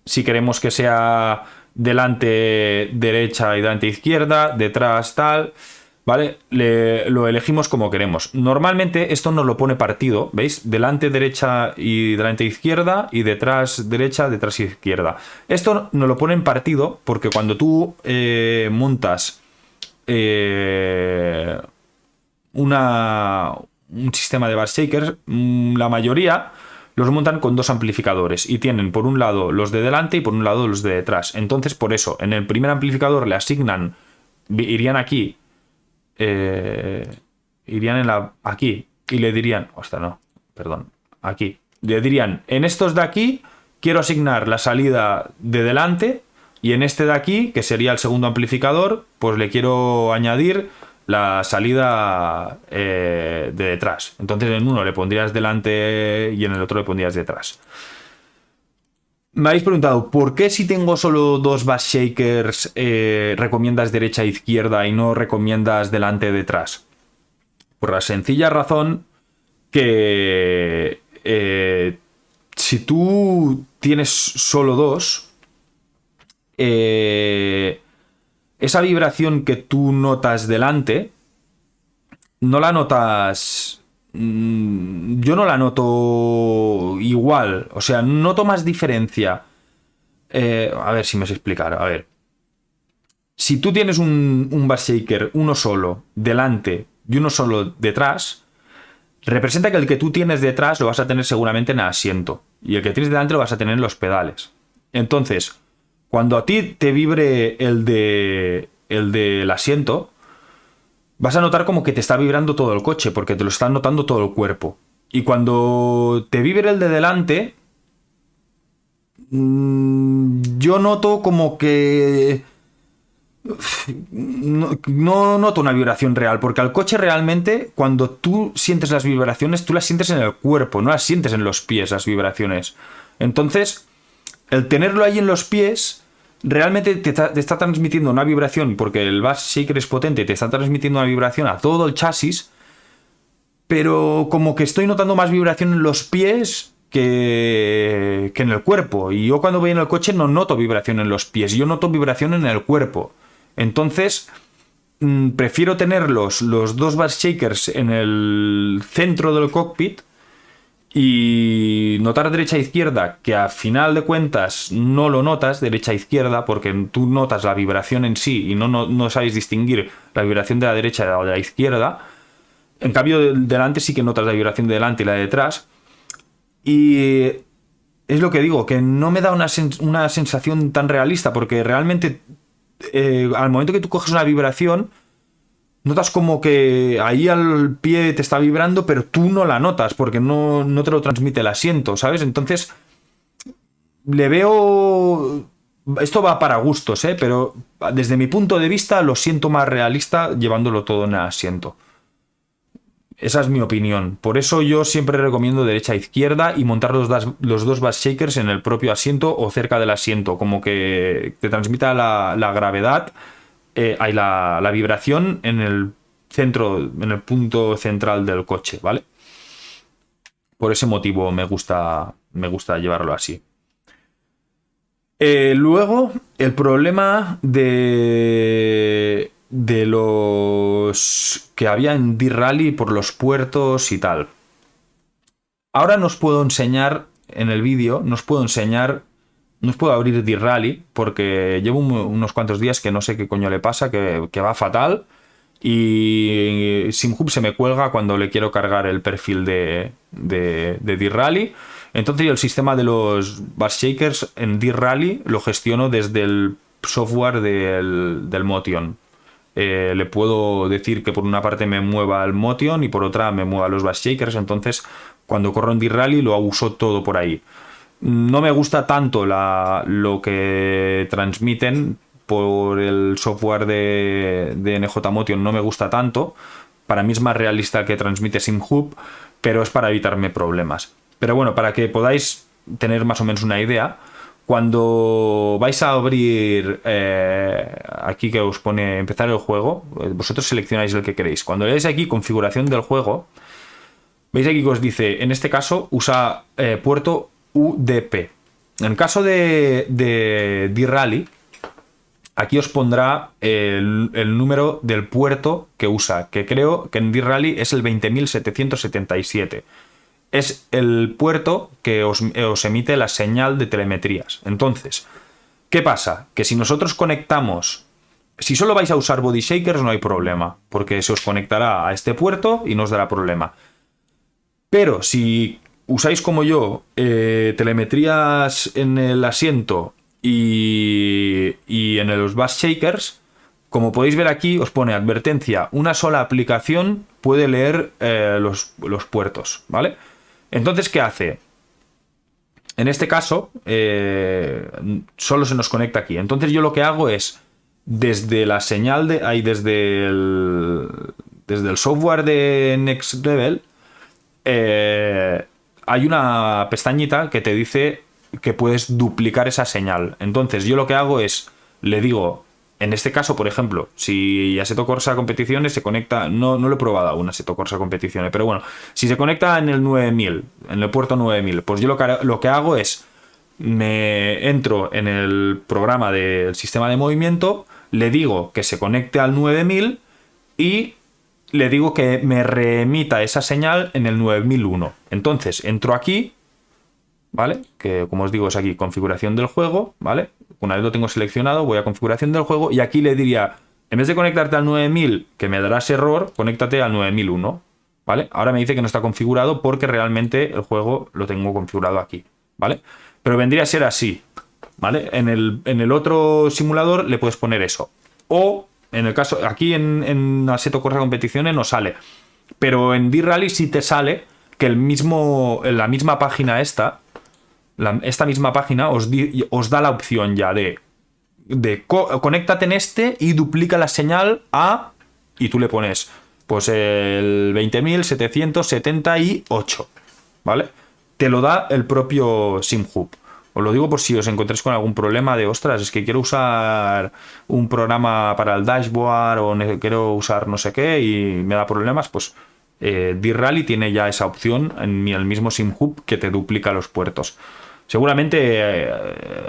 si queremos que sea delante derecha y delante izquierda, detrás tal, ¿vale? Lo elegimos como queremos. Normalmente esto nos lo pone partido, ¿veis? Delante derecha y delante izquierda y detrás derecha, detrás izquierda. Esto nos lo pone en partido porque cuando tú montas un sistema de bus shakers, la mayoría los montan con dos amplificadores y tienen por un lado los de delante y por un lado los de detrás. Entonces, por eso, en el primer amplificador le asignan, irían aquí, aquí y le dirían, aquí, le dirían, en estos de aquí quiero asignar la salida de delante y en este de aquí, que sería el segundo amplificador, pues le quiero añadir la salida de detrás. Entonces en uno le pondrías delante y en el otro le pondrías detrás. Me habéis preguntado, ¿por qué si tengo solo dos bass shakers recomiendas derecha e izquierda y no recomiendas delante y detrás? Por la sencilla razón que si tú tienes solo dos, esa vibración que tú notas delante, no la notas... Yo no la noto igual, o sea, noto más diferencia. A ver si me sé explicar, a ver. Si tú tienes un bass shaker, uno solo, delante y uno solo detrás, representa que el que tú tienes detrás lo vas a tener seguramente en el asiento y el que tienes delante lo vas a tener en los pedales. Entonces, cuando a ti te vibre el del asiento, vas a notar como que te está vibrando todo el coche, porque te lo está notando todo el cuerpo. Y cuando te vibre el de delante, yo noto como que... No noto una vibración real, porque al coche realmente, cuando tú sientes las vibraciones, tú las sientes en el cuerpo, no las sientes en los pies, las vibraciones. Entonces, el tenerlo ahí en los pies realmente te está transmitiendo una vibración, porque el bass shaker es potente, te está transmitiendo una vibración a todo el chasis, pero como que estoy notando más vibración en los pies que en el cuerpo. Y yo cuando voy en el coche no noto vibración en los pies, yo noto vibración en el cuerpo. Entonces, prefiero tener los dos bass shakers en el centro del cockpit y notar derecha e izquierda, que a final de cuentas no lo notas derecha e izquierda, porque tú notas la vibración en sí y no sabes distinguir la vibración de la derecha de la izquierda. En cambio, delante sí que notas la vibración de delante y la de detrás. Y es lo que digo, que no me da una sensación tan realista, porque realmente al momento que tú coges una vibración, notas como que ahí al pie te está vibrando, pero tú no la notas porque no te lo transmite el asiento, ¿sabes? Entonces, le veo... Esto va para gustos, ¿eh? Pero desde mi punto de vista lo siento más realista llevándolo todo en el asiento. Esa es mi opinión. Por eso yo siempre recomiendo derecha e izquierda y montar los dos bass shakers en el propio asiento o cerca del asiento, como que te transmita la gravedad, la vibración en el centro, en el punto central del coche, ¿vale? Por ese motivo me gusta llevarlo así. Luego, el problema de los que había en D-Rally por los puertos y tal. Ahora nos puedo enseñar en el vídeo, nos puedo abrir D-Rally porque llevo unos cuantos días que no sé qué coño le pasa, que va fatal y SimHub se me cuelga cuando le quiero cargar el perfil de D-Rally. Entonces yo el sistema de los bass shakers en D-Rally lo gestiono desde el software del Motion. Le puedo decir que por una parte me mueva el Motion y por otra me mueva los bass shakers. Entonces cuando corro en D-Rally lo uso todo por ahí. No me gusta tanto lo que transmiten por el software de NJ Motion, no me gusta tanto. Para mí es más realista el que transmite SimHub, pero es para evitarme problemas. Pero bueno, para que podáis tener más o menos una idea, cuando vais a abrir aquí que os pone empezar el juego, vosotros seleccionáis el que queréis. Cuando le dais aquí configuración del juego, veis aquí que os dice, en este caso usa puerto UDP. En caso de D-Rally, aquí os pondrá el número del puerto que usa, que creo que en D-Rally es el 20.777. Es el puerto que os emite la señal de telemetrías. Entonces, ¿qué pasa? Que si nosotros conectamos... Si solo vais a usar body shakers no hay problema, porque se os conectará a este puerto y no os dará problema. Pero si usáis como yo telemetrías en el asiento y en los bass shakers, como podéis ver aquí os pone advertencia, una sola aplicación puede leer los puertos, ¿vale? Entonces, ¿qué hace? En este caso, solo se nos conecta aquí. Entonces yo lo que hago es, desde la señal desde el software de Next Level, hay una pestañita que te dice que puedes duplicar esa señal. Entonces yo lo que hago es, le digo, en este caso, por ejemplo, si Assetto Corsa Competiciones se conecta, no lo he probado aún Assetto Corsa Competiciones, pero bueno, si se conecta en el 9000, en el puerto 9000, pues yo lo que hago es, me entro en el programa del sistema de movimiento, le digo que se conecte al 9000 y le digo que me reemita esa señal en el 9001. Entonces entro aquí, ¿vale? Que como os digo es aquí configuración del juego, ¿vale? Una vez lo tengo seleccionado voy a configuración del juego y aquí le diría, en vez de conectarte al 9000 que me darás error, conéctate al 9001, ¿vale? Ahora me dice que no está configurado porque realmente el juego lo tengo configurado aquí, ¿vale? Pero vendría a ser así, ¿vale? En el otro simulador le puedes poner eso. O, en el caso, aquí en Assetto Corsa Competiciones no sale. Pero en D-Rally sí te sale que la misma página esta misma página os da la opción ya de conéctate en este y duplica la señal a... Y tú le pones, pues el 20.778, ¿vale? Te lo da el propio SimHub. Os lo digo por si os encontréis con algún problema de, ostras, es que quiero usar un programa para el dashboard o quiero usar no sé qué y me da problemas, pues D-Rally tiene ya esa opción en el mismo SimHub que te duplica los puertos. Seguramente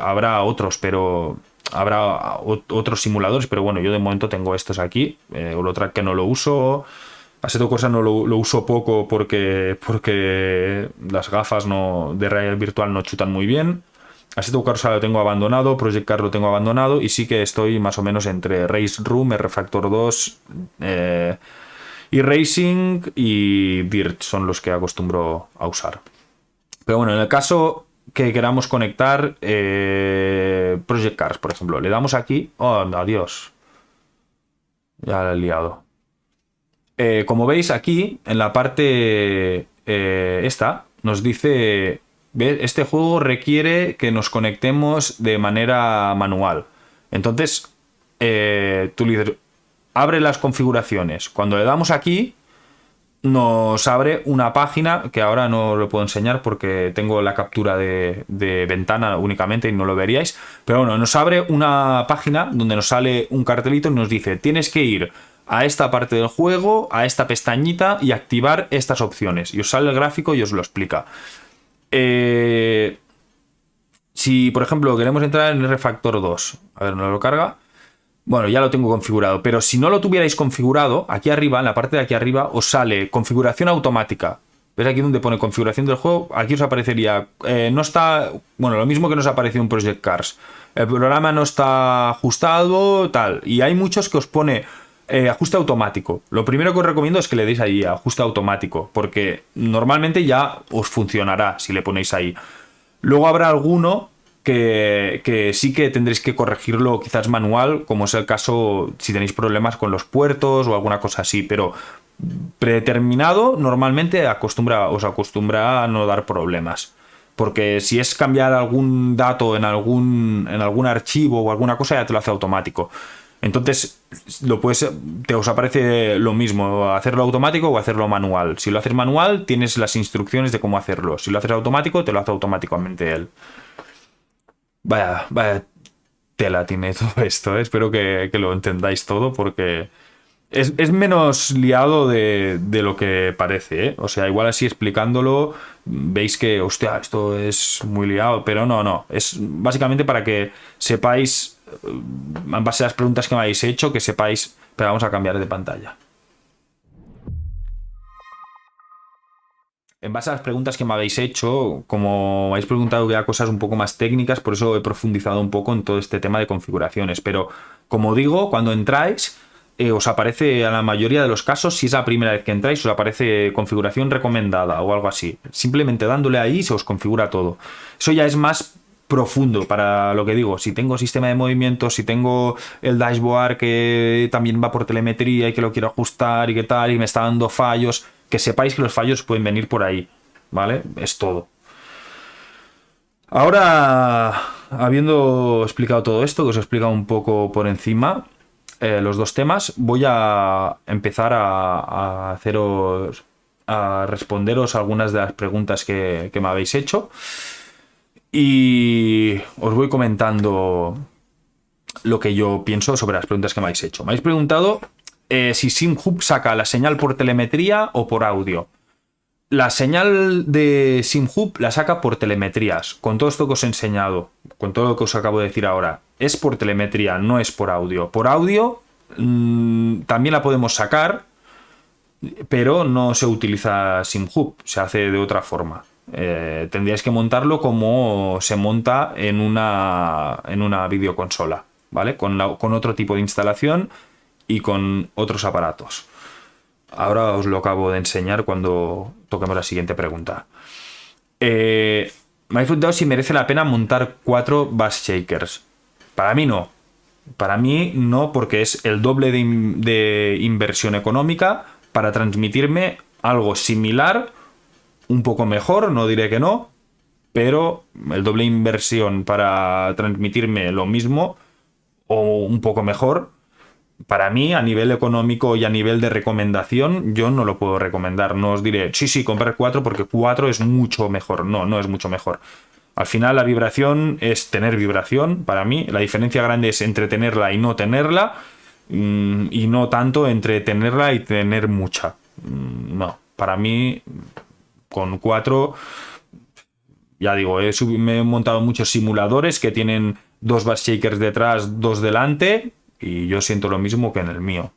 habrá otros, pero habrá otros simuladores, pero bueno, yo de momento tengo estos aquí. Holotrack que no lo uso. Assetto Corsa no lo uso poco porque las gafas de realidad virtual no chutan muy bien. Assetto Corsa lo tengo abandonado, Project Cars lo tengo abandonado y sí que estoy más o menos entre Race Room, R-Factor 2, eRacing y Dirt son los que acostumbro a usar. Pero bueno, en el caso que queramos conectar Project Cars, por ejemplo, le damos aquí. Oh, adiós. Ya lo he liado. Como veis aquí, en la parte esta, nos dice, ¿ves? Este juego requiere que nos conectemos de manera manual. Entonces, tú le dices, abre las configuraciones. Cuando le damos aquí, nos abre una página que ahora no lo puedo enseñar porque tengo la captura de ventana únicamente y no lo veríais. Pero bueno, nos abre una página donde nos sale un cartelito y nos dice, tienes que ir a esta parte del juego, a esta pestañita y activar estas opciones. Y os sale el gráfico y os lo explica. Si, por ejemplo, queremos entrar en R-Factor 2, a ver, ¿no lo carga? Bueno, ya lo tengo configurado, pero si no lo tuvierais configurado, aquí arriba, en la parte de aquí arriba, os sale configuración automática. ¿Ves aquí donde pone configuración del juego? Aquí os aparecería, no está, bueno, lo mismo que nos apareció en Project Cars. El programa no está ajustado, tal. Y hay muchos que os pone ajuste automático. Lo primero que os recomiendo es que le deis ahí ajuste automático, porque normalmente ya os funcionará si le ponéis ahí. Luego habrá alguno que sí que tendréis que corregirlo quizás manual, como es el caso si tenéis problemas con los puertos o alguna cosa así, pero predeterminado normalmente os acostumbra a no dar problemas. Porque si es cambiar algún dato en algún archivo o alguna cosa, ya te lo hace automático. Entonces os aparece lo mismo, hacerlo automático o hacerlo manual. Si lo haces manual, tienes las instrucciones de cómo hacerlo. Si lo haces automático, te lo hace automáticamente él. Vaya tela tiene todo esto, ¿eh? Espero que lo entendáis todo porque es menos liado de lo que parece, ¿eh? O sea, igual así explicándolo veis que, hostia, esto es muy liado, pero no. Es básicamente para que sepáis, en base a las preguntas que me habéis hecho, que sepáis, pero vamos a cambiar de pantalla. En base a las preguntas que me habéis hecho, como me habéis preguntado ya cosas un poco más técnicas, por eso he profundizado un poco en todo este tema de configuraciones. Pero, como digo, cuando entráis, os aparece a la mayoría de los casos, si es la primera vez que entráis, os aparece configuración recomendada o algo así. Simplemente dándole ahí se os configura todo. Eso ya es más profundo para lo que digo. Si tengo sistema de movimiento, si tengo el dashboard que también va por telemetría y que lo quiero ajustar y qué tal, y me está dando fallos, que sepáis que los fallos pueden venir por ahí, ¿vale? Es todo. Ahora, habiendo explicado todo esto, que os he explicado un poco por encima los dos temas, voy a empezar a responderos algunas de las preguntas que me habéis hecho. Y os voy comentando lo que yo pienso sobre las preguntas que me habéis hecho. Me habéis preguntado si SimHub saca la señal por telemetría o por audio. La señal de SimHub la saca por telemetrías. Con todo esto que os he enseñado, con todo lo que os acabo de decir ahora, es por telemetría, no es por audio. Por audio también la podemos sacar, pero no se utiliza SimHub, se hace de otra forma. Tendríais que montarlo como se monta en una videoconsola, ¿vale? Con otro tipo de instalación y con otros aparatos. Ahora os lo acabo de enseñar cuando toquemos la siguiente pregunta. Me habéis preguntado si merece la pena montar 4 bass shakers. Para mí no. Para mí no, porque es el doble de inversión económica para transmitirme algo similar, un poco mejor, no diré que no, pero el doble de inversión para transmitirme lo mismo o un poco mejor. Para mí, a nivel económico y a nivel de recomendación, yo no lo puedo recomendar. No os diré, sí, comprar 4 porque 4 es mucho mejor. No, no es mucho mejor. Al final, la vibración es tener vibración. Para mí, la diferencia grande es entre tenerla y no tenerla. Y no tanto entre tenerla y tener mucha. No, para mí, con 4, ya digo, me he montado muchos simuladores que tienen 2 bass shakers detrás, 2 delante. Y yo siento lo mismo que en el mío.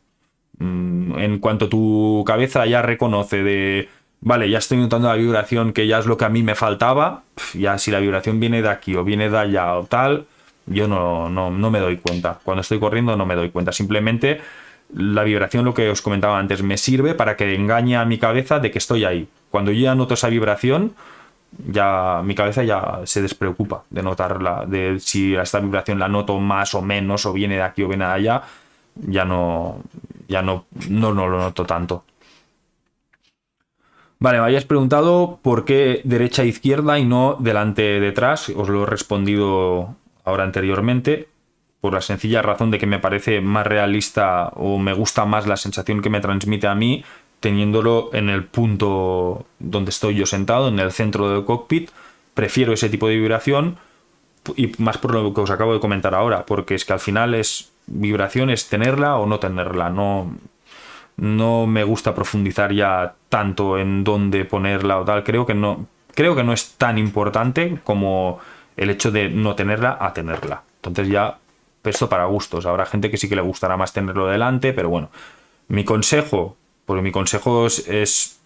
En cuanto tu cabeza ya reconoce vale, ya estoy notando la vibración, que ya es lo que a mí me faltaba, ya si la vibración viene de aquí o viene de allá o tal, yo no me doy cuenta. Cuando estoy corriendo no me doy cuenta. Simplemente la vibración, lo que os comentaba antes, me sirve para que engañe a mi cabeza de que estoy ahí. Cuando yo ya noto esa vibración, ya mi cabeza ya se despreocupa de notarla, de si esta vibración la noto más o menos, o viene de aquí o viene de allá, ya no lo noto tanto. Vale, me habías preguntado por qué derecha e izquierda y no delante detrás. Os lo he respondido ahora anteriormente, por la sencilla razón de que me parece más realista o me gusta más la sensación que me transmite a mí teniéndolo en el punto donde estoy yo sentado, en el centro del cockpit. Prefiero ese tipo de vibración, y más por lo que os acabo de comentar ahora, porque es que al final vibración es tenerla o no tenerla. No me gusta profundizar ya tanto en dónde ponerla o tal. Creo que no es tan importante como el hecho de no tenerla a tenerla. Entonces ya, esto para gustos. Habrá gente que sí que le gustará más tenerlo delante, pero bueno. Mi consejo, porque mi consejo es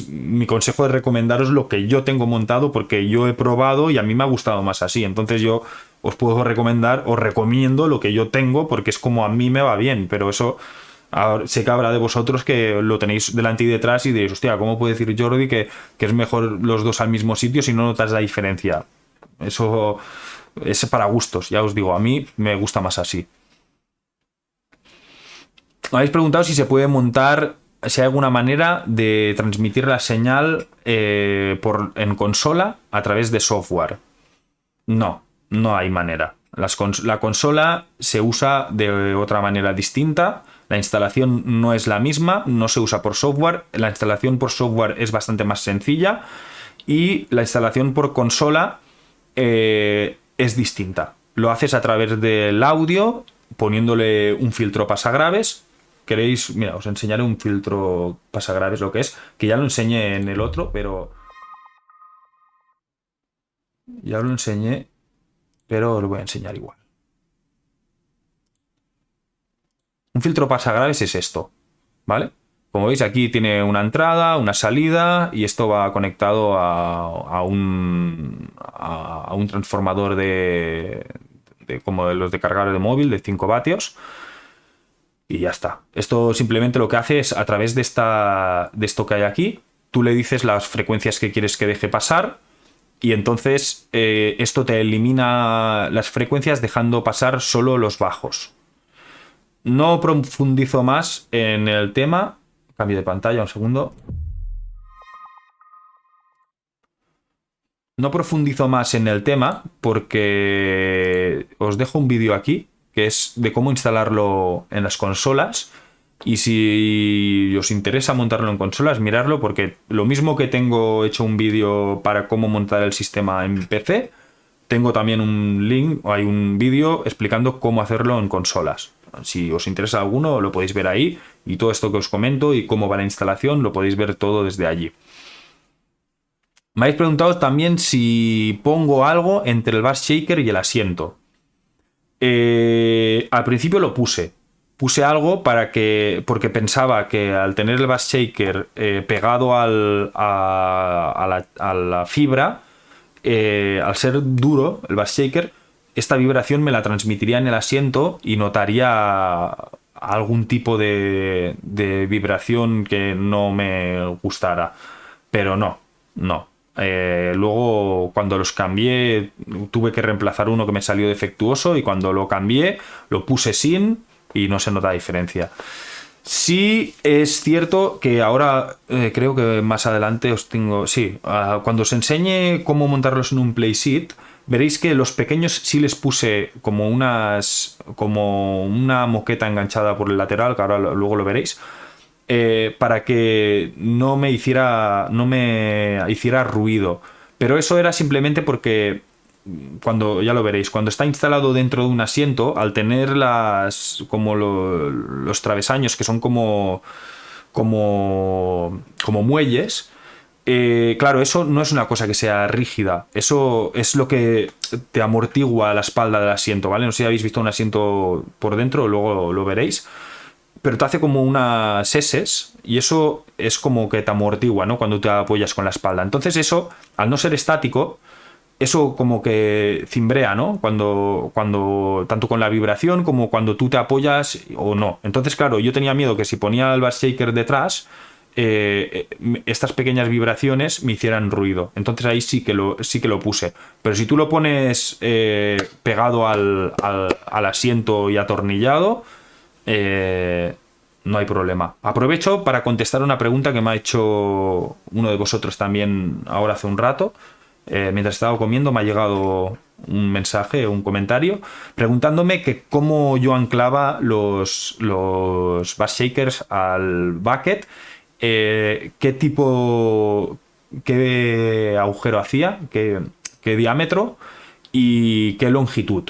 mi consejo de recomendaros lo que yo tengo montado, porque yo he probado y a mí me ha gustado más así. Entonces yo os puedo recomendar, os recomiendo lo que yo tengo, porque es como a mí me va bien, pero eso sé que habrá de vosotros que lo tenéis delante y detrás y diréis, hostia, ¿cómo puede decir Jordi que es mejor los dos al mismo sitio si no notas la diferencia? Eso es para gustos, ya os digo, a mí me gusta más así. Me habéis preguntado si se puede montar, si hay alguna manera de transmitir la señal en consola a través de software. No hay manera. La consola se usa de otra manera distinta. La instalación no es la misma, no se usa por software. La instalación por software es bastante más sencilla y la instalación por consola es distinta. Lo haces a través del audio, poniéndole un filtro pasagraves. ¿Queréis? Mira, os enseñaré un filtro pasagraves lo que es, que ya lo enseñé en el otro, pero ya lo enseñé, pero os lo voy a enseñar igual. Un filtro pasagraves es esto, ¿vale? Como veis, aquí tiene una entrada, una salida, y esto va conectado a un transformador como de los de cargador de móvil de 5 vatios. Y ya está. Esto simplemente lo que hace es, a través de esto que hay aquí, tú le dices las frecuencias que quieres que deje pasar, y entonces esto te elimina las frecuencias dejando pasar solo los bajos. No profundizo más en el tema. Cambio de pantalla, un segundo. No profundizo más en el tema porque os dejo un vídeo aquí que es de cómo instalarlo en las consolas. Y si os interesa montarlo en consolas, mirarlo, porque lo mismo que tengo hecho un vídeo para cómo montar el sistema en PC, tengo también un link, o hay un vídeo explicando cómo hacerlo en consolas. Si os interesa alguno, lo podéis ver ahí, y todo esto que os comento y cómo va la instalación, lo podéis ver todo desde allí. Me habéis preguntado también si pongo algo entre el bass shaker y el asiento. Al principio lo puse. Puse algo porque pensaba que al tener el bass shaker pegado a la fibra, al ser duro el bass shaker, esta vibración me la transmitiría en el asiento y notaría algún tipo de vibración que no me gustara. Pero no. Luego, cuando los cambié, tuve que reemplazar uno que me salió defectuoso, y cuando lo cambié, lo puse sin y no se nota diferencia. Sí, es cierto que ahora creo que más adelante os tengo... Sí, cuando os enseñe cómo montarlos en un playset, veréis que los pequeños sí les puse como una moqueta enganchada por el lateral, que ahora luego lo veréis, para que no me hiciera ruido. Pero eso era simplemente porque, ya lo veréis, cuando está instalado dentro de un asiento, al tener los travesaños, que son como muelles, claro, eso no es una cosa que sea rígida. Eso es lo que te amortigua la espalda del asiento, ¿vale? No sé si habéis visto un asiento por dentro, luego lo veréis. Pero te hace como unas eses, y eso es como que te amortigua, ¿no? Cuando te apoyas con la espalda. Entonces eso, al no ser estático, eso como que cimbrea, ¿no? Cuando tanto con la vibración como cuando tú te apoyas o no. Entonces, claro, yo tenía miedo que si ponía el bass shaker detrás, estas pequeñas vibraciones me hicieran ruido. Entonces ahí sí que lo puse. Pero si tú lo pones pegado al asiento y atornillado, no hay problema. Aprovecho para contestar una pregunta que me ha hecho uno de vosotros también ahora hace un rato. Mientras estaba comiendo me ha llegado un mensaje, un comentario, preguntándome que cómo yo anclaba los bass shakers al bucket, qué agujero hacía, qué diámetro y qué longitud.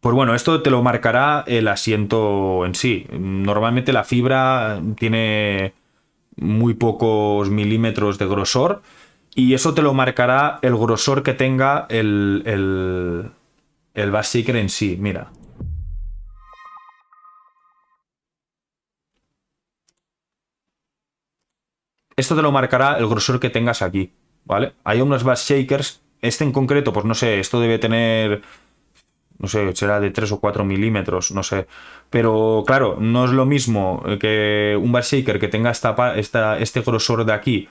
Pues bueno, esto te lo marcará el asiento en sí. Normalmente la fibra tiene muy pocos milímetros de grosor, y eso te lo marcará el grosor que tenga el bass shaker en sí. Mira. Esto te lo marcará el grosor que tengas aquí, ¿vale? Hay unos bass shakers, este en concreto, pues no sé, esto debe tener... No sé, será de 3 o 4 milímetros, no sé. Pero claro, no es lo mismo que un bass shaker que tenga este grosor de aquí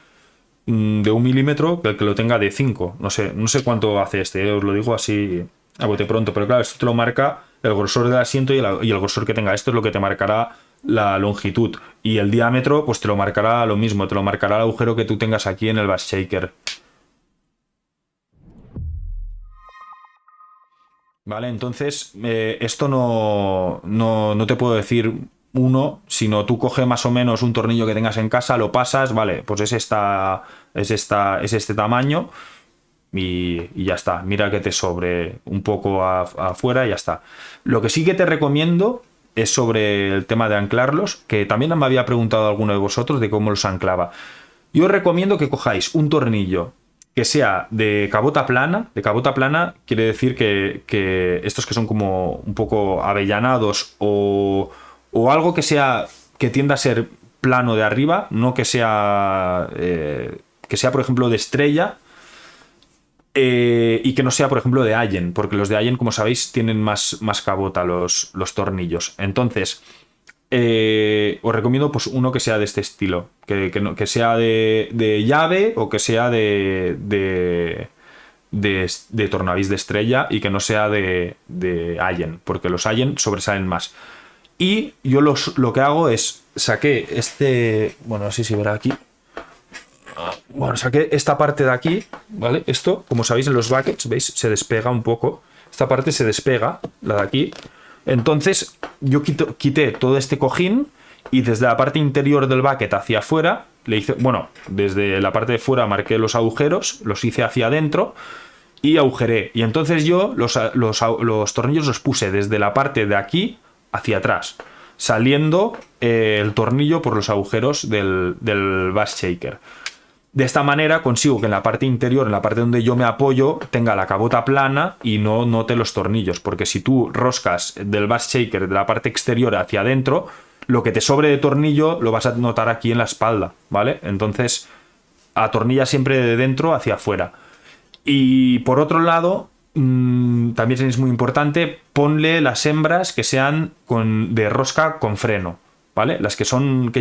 de 1 milímetro que el que lo tenga de 5. No sé cuánto hace este, os lo digo así a bote pronto. Pero claro, esto te lo marca el grosor del asiento y el grosor que tenga. Esto es lo que te marcará la longitud. Y el diámetro, pues te lo marcará lo mismo, te lo marcará el agujero que tú tengas aquí en el bass shaker. Vale, entonces esto no te puedo decir uno, sino tú coges más o menos un tornillo que tengas en casa, lo pasas, vale, pues es este tamaño, y ya está. Mira que te sobre un poco afuera y ya está. Lo que sí que te recomiendo es sobre el tema de anclarlos, que también me había preguntado alguno de vosotros de cómo los anclaba. Yo os recomiendo que cojáis un tornillo que sea de cabota plana. De cabota plana quiere decir que estos que son como un poco avellanados, o algo que tienda a ser plano de arriba, no que sea por ejemplo de estrella, y que no sea por ejemplo de Allen, porque los de Allen, como sabéis, tienen más cabota los tornillos. Entonces os recomiendo pues uno que sea de este estilo, que sea de llave, o que sea de tornavís de estrella, y que no sea de Allen, porque los Allen sobresalen más. Y yo lo que hago es saqué bueno, no sé si verá aquí. Bueno, saqué esta parte de aquí, ¿vale? Esto, como sabéis, en los buckets, ¿veis? Se despega un poco. Esta parte se despega, la de aquí. Entonces yo quité todo este cojín y desde la parte interior del bucket hacia afuera, le hice, bueno, desde la parte de fuera marqué los agujeros, los hice hacia adentro y agujeré. Y entonces yo los tornillos los puse desde la parte de aquí hacia atrás, saliendo el tornillo por los agujeros del bass shaker. De esta manera consigo que en la parte interior, en la parte donde yo me apoyo, tenga la cabota plana y no note los tornillos. Porque si tú roscas del bass shaker de la parte exterior hacia adentro, lo que te sobre de tornillo lo vas a notar aquí en la espalda, ¿vale? Entonces, atornilla siempre de dentro hacia afuera. Y por otro lado, también es muy importante, ponle las hembras que sean de rosca con freno, ¿vale? Las que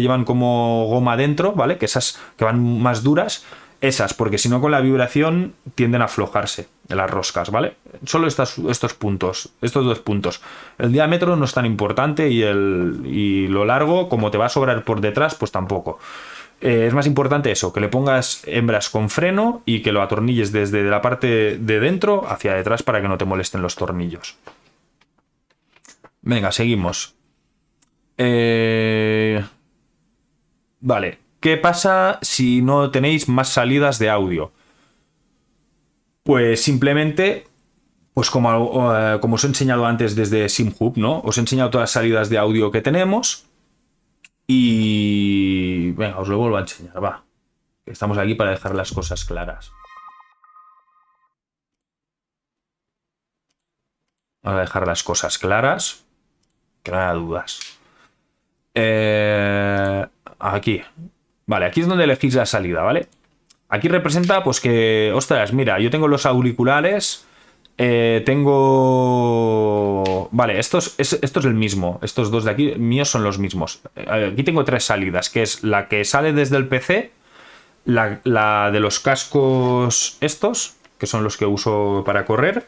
llevan como goma dentro, ¿vale? Que esas que van más duras, esas, porque si no con la vibración tienden a aflojarse de las roscas, ¿vale? Solo estos dos puntos. El diámetro no es tan importante y lo largo, como te va a sobrar por detrás, pues tampoco. Es más importante eso, que le pongas hembras con freno y que lo atornilles desde la parte de dentro hacia detrás para que no te molesten los tornillos. Venga, seguimos. Vale, ¿qué pasa si no tenéis más salidas de audio? Pues simplemente, pues como os he enseñado antes desde SimHub, ¿no? Os he enseñado todas las salidas de audio que tenemos. Y venga, os lo vuelvo a enseñar, va. Estamos aquí para dejar las cosas claras. Vamos a dejar las cosas claras, que no haya dudas. Aquí. Vale, aquí es donde elegís la salida, ¿vale? Aquí representa, pues que, ostras, mira, yo tengo los auriculares, Vale, esto es el mismo. Estos dos de aquí míos son los mismos. Aquí tengo tres salidas, que es la que sale desde el PC, la de los cascos estos, que son los que uso para correr,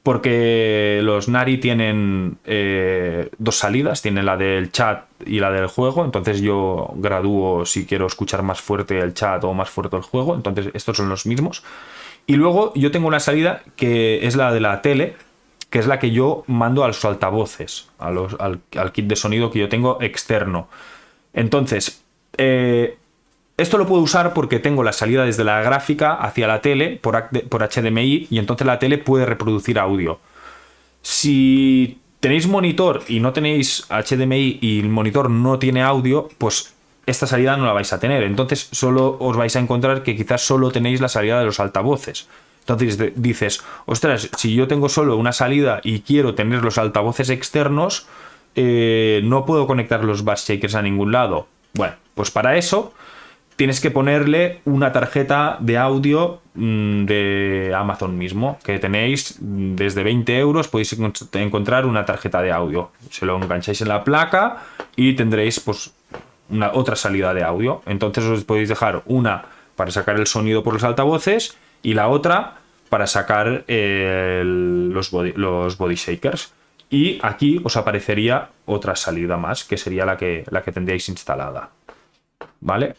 porque los Nari tienen dos salidas, tienen la del chat y la del juego, entonces yo gradúo si quiero escuchar más fuerte el chat o más fuerte el juego, entonces estos son los mismos. Y luego yo tengo una salida que es la de la tele, que es la que yo mando a los altavoces, al kit de sonido que yo tengo externo. Entonces, esto lo puedo usar porque tengo la salida desde la gráfica hacia la tele por HDMI y entonces la tele puede reproducir audio. Si tenéis monitor y no tenéis HDMI y el monitor no tiene audio, pues esta salida no la vais a tener. Entonces solo os vais a encontrar que quizás solo tenéis la salida de los altavoces. Entonces dices, ostras, si yo tengo solo una salida y quiero tener los altavoces externos, no puedo conectar los bass shakers a ningún lado. Bueno, pues para eso tienes que ponerle una tarjeta de audio de Amazon mismo, que tenéis desde 20 euros, podéis encontrar una tarjeta de audio. Se lo engancháis en la placa y tendréis pues otra salida de audio. Entonces os podéis dejar una para sacar el sonido por los altavoces y la otra para sacar los body shakers. Y aquí os aparecería otra salida más, que sería la que tendríais instalada. ¿Vale?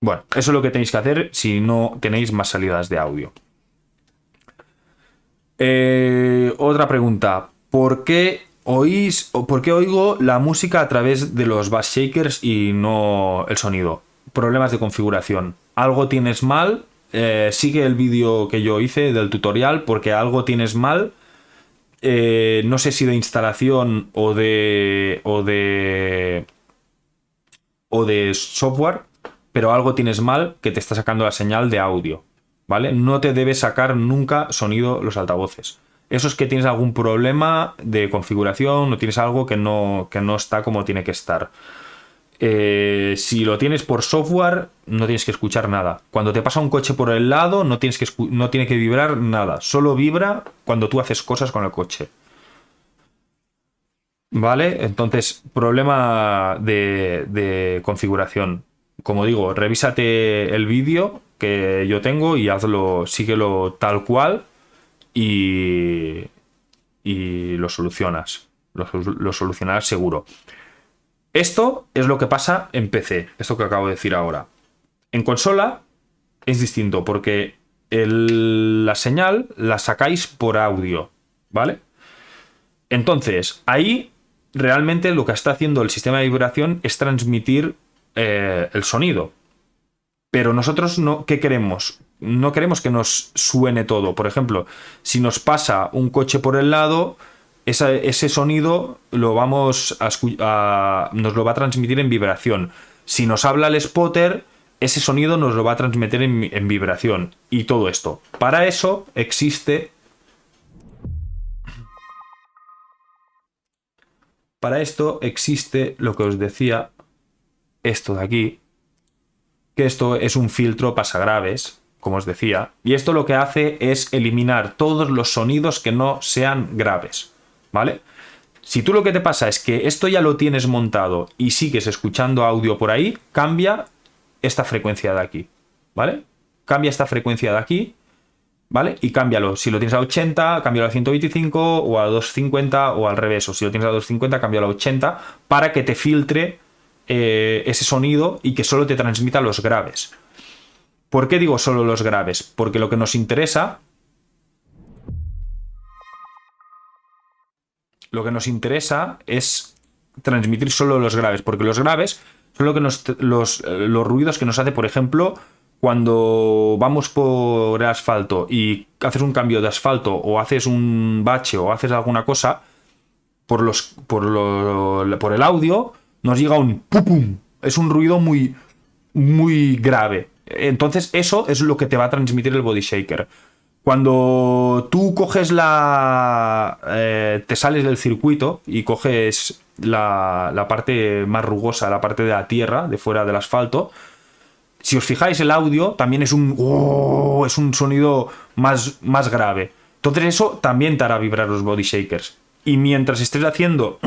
Bueno, eso es lo que tenéis que hacer si no tenéis más salidas de audio. Otra pregunta. ¿Por qué oigo la música a través de los bass shakers y no el sonido? Problemas de configuración. Algo tienes mal. Sigue el vídeo que yo hice del tutorial porque algo tienes mal. No sé si de instalación o de software, pero algo tienes mal que te está sacando la señal de audio, ¿vale? No te debe sacar nunca sonido los altavoces. Eso es que tienes algún problema de configuración o tienes algo que no está como tiene que estar. Si lo tienes por software, no tienes que escuchar nada. Cuando te pasa un coche por el lado, no tiene que vibrar nada. Solo vibra cuando tú haces cosas con el coche. ¿Vale? Entonces, problema de configuración. Como digo, revísate el vídeo que yo tengo y síguelo tal cual y lo solucionas. Lo solucionarás seguro. Esto es lo que pasa en PC, esto que acabo de decir ahora. En consola es distinto porque la señal la sacáis por audio, ¿vale? Entonces, ahí realmente lo que está haciendo el sistema de vibración es transmitir el sonido. Pero nosotros no, ¿qué queremos? No queremos que nos suene todo. Por ejemplo, si nos pasa un coche por el lado, ese sonido lo vamos nos lo va a transmitir en vibración. Si nos habla el spotter, ese sonido nos lo va a transmitir en vibración. Y todo esto. Para eso existe... Para esto existe lo que os decía, esto de aquí, que esto es un filtro pasagraves, como os decía, y esto lo que hace es eliminar todos los sonidos que no sean graves, ¿vale? Si tú lo que te pasa es que esto ya lo tienes montado y sigues escuchando audio por ahí, cambia esta frecuencia de aquí, ¿vale? Cambia esta frecuencia de aquí, ¿vale? Y cámbialo. Si lo tienes a 80, cámbialo a 125 o a 250 o al revés. O si lo tienes a 250, cámbialo a 80 para que te filtre ese sonido y que solo te transmita los graves. ¿Por qué digo solo los graves? Porque lo que nos interesa... Lo que nos interesa es transmitir solo los graves, porque los graves son lo que los ruidos que nos hace, por ejemplo, cuando vamos por el asfalto y haces un cambio de asfalto o haces un bache o haces alguna cosa, por el audio nos llega un pum pum. Es un ruido muy, muy grave. Entonces eso es lo que te va a transmitir el body shaker. Cuando tú coges te sales del circuito y coges la parte más rugosa, la parte de la tierra, de fuera del asfalto, si os fijáis el audio también es es un sonido más grave. Entonces eso también te hará vibrar los body shakers. Y mientras estés haciendo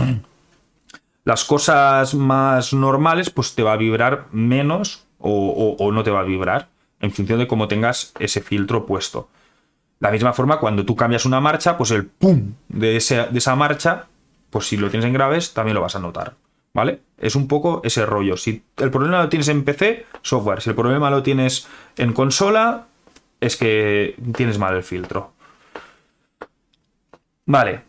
las cosas más normales, pues te va a vibrar menos o no te va a vibrar en función de cómo tengas ese filtro puesto. De la misma forma, cuando tú cambias una marcha, pues el pum de esa marcha, pues si lo tienes en graves, también lo vas a notar, ¿vale? Es un poco ese rollo. Si el problema lo tienes en PC, software. Si el problema lo tienes en consola, es que tienes mal el filtro. Vale.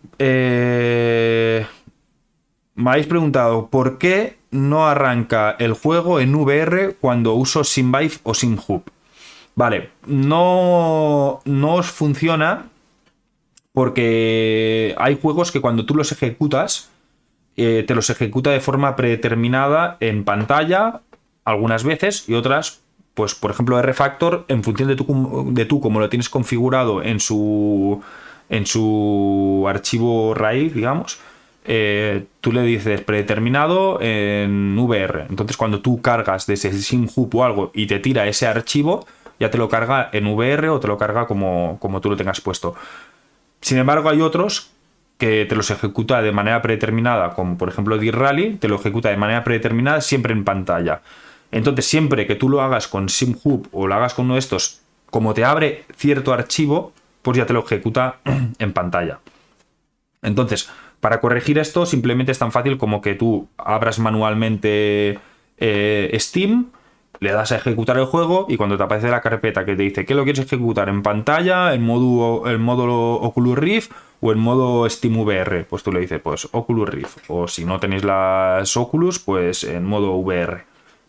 Me habéis preguntado por qué no arranca el juego en VR cuando uso SimVive o SimHub. Vale, no os funciona porque hay juegos que cuando tú los ejecutas, te los ejecuta de forma predeterminada en pantalla algunas veces y otras, pues por ejemplo RFactor, en función de tú como lo tienes configurado en su archivo raíz, digamos, tú le dices predeterminado en VR. Entonces cuando tú cargas desde SimHub o algo y te tira ese archivo, ya te lo carga en VR o te lo carga como tú lo tengas puesto. Sin embargo, hay otros que te los ejecuta de manera predeterminada, como por ejemplo Dirt Rally, te lo ejecuta de manera predeterminada siempre en pantalla. Entonces, siempre que tú lo hagas con SimHub o lo hagas con uno de estos, como te abre cierto archivo, pues ya te lo ejecuta en pantalla. Entonces, para corregir esto, simplemente es tan fácil como que tú abras manualmente Steam, le das a ejecutar el juego y cuando te aparece la carpeta que te dice que lo quieres ejecutar en pantalla, en modo Oculus Rift o en modo SteamVR, pues tú le dices pues Oculus Rift, o si no tenéis las Oculus, pues en modo VR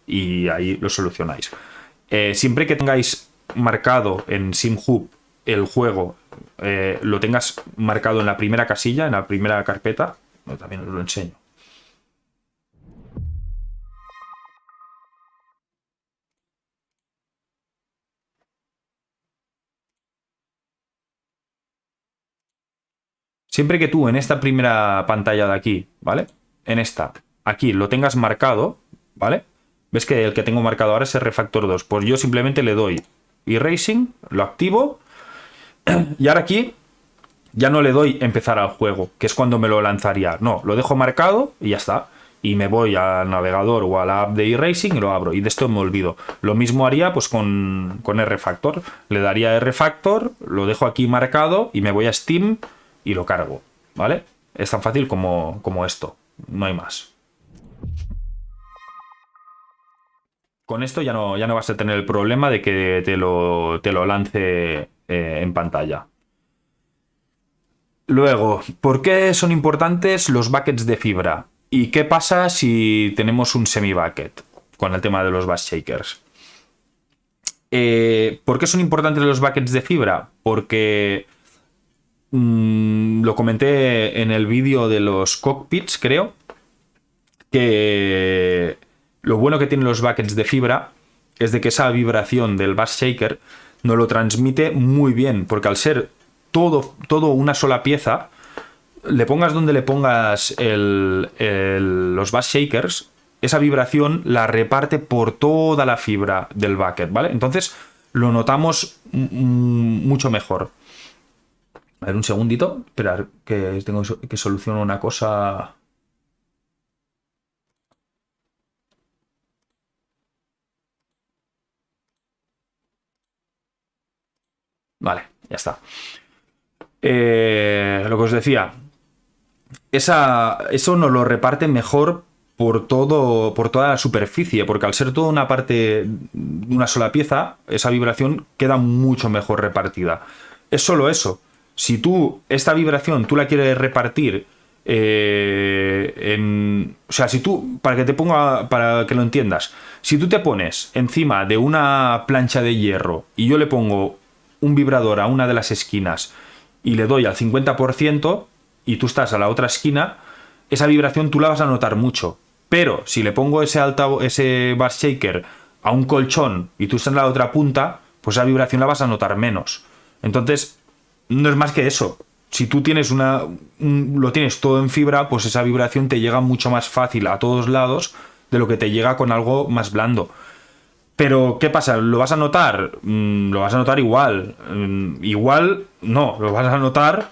y ahí lo solucionáis. Siempre que tengáis marcado en SimHub el juego, lo tengas marcado en la primera casilla, en la primera carpeta, también os lo enseño. Siempre que tú en esta primera pantalla de aquí, ¿vale? En esta, aquí lo tengas marcado, ¿vale? ¿Ves que el que tengo marcado ahora es RFactor 2? Pues yo simplemente le doy Erasing, lo activo y ahora aquí ya no le doy empezar al juego, que es cuando me lo lanzaría. No, lo dejo marcado y ya está. Y me voy al navegador o a la app de Erasing y lo abro. Y de esto me olvido. Lo mismo haría pues con RFactor. Le daría RFactor, lo dejo aquí marcado y me voy a Steam y lo cargo, ¿vale? Es tan fácil como esto, no hay más. Con esto ya no vas a tener el problema de que te lo lance en pantalla. Luego, ¿por qué son importantes los buckets de fibra? ¿Y qué pasa si tenemos un semi-bucket con el tema de los bus shakers? ¿Por qué son importantes los buckets de fibra? Porque lo comenté en el vídeo de los cockpits, creo, que lo bueno que tienen los buckets de fibra es de que esa vibración del bus shaker nos lo transmite muy bien, porque al ser todo una sola pieza, le pongas donde le pongas los bus shakers, esa vibración la reparte por toda la fibra del bucket, ¿vale? Entonces lo notamos mucho mejor. A ver, un segundito. Esperar, que tengo que solucionar una cosa. Vale, ya está. Lo que os decía, eso nos lo reparte mejor por toda la superficie, porque al ser toda una parte, una sola pieza, esa vibración queda mucho mejor repartida. Es solo eso. Si esta vibración, tú la quieres repartir o sea, si tú, para que lo entiendas, si tú te pones encima de una plancha de hierro y yo le pongo un vibrador a una de las esquinas y le doy al 50% y tú estás a la otra esquina, esa vibración tú la vas a notar mucho. Pero si le pongo ese bus shaker a un colchón y tú estás en la otra punta, pues esa vibración la vas a notar menos. Entonces, no es más que eso. Si tú tienes lo tienes todo en fibra, pues esa vibración te llega mucho más fácil a todos lados de lo que te llega con algo más blando. Pero, ¿qué pasa? ¿Lo vas a notar? Lo vas a notar igual. Igual no, lo vas a notar,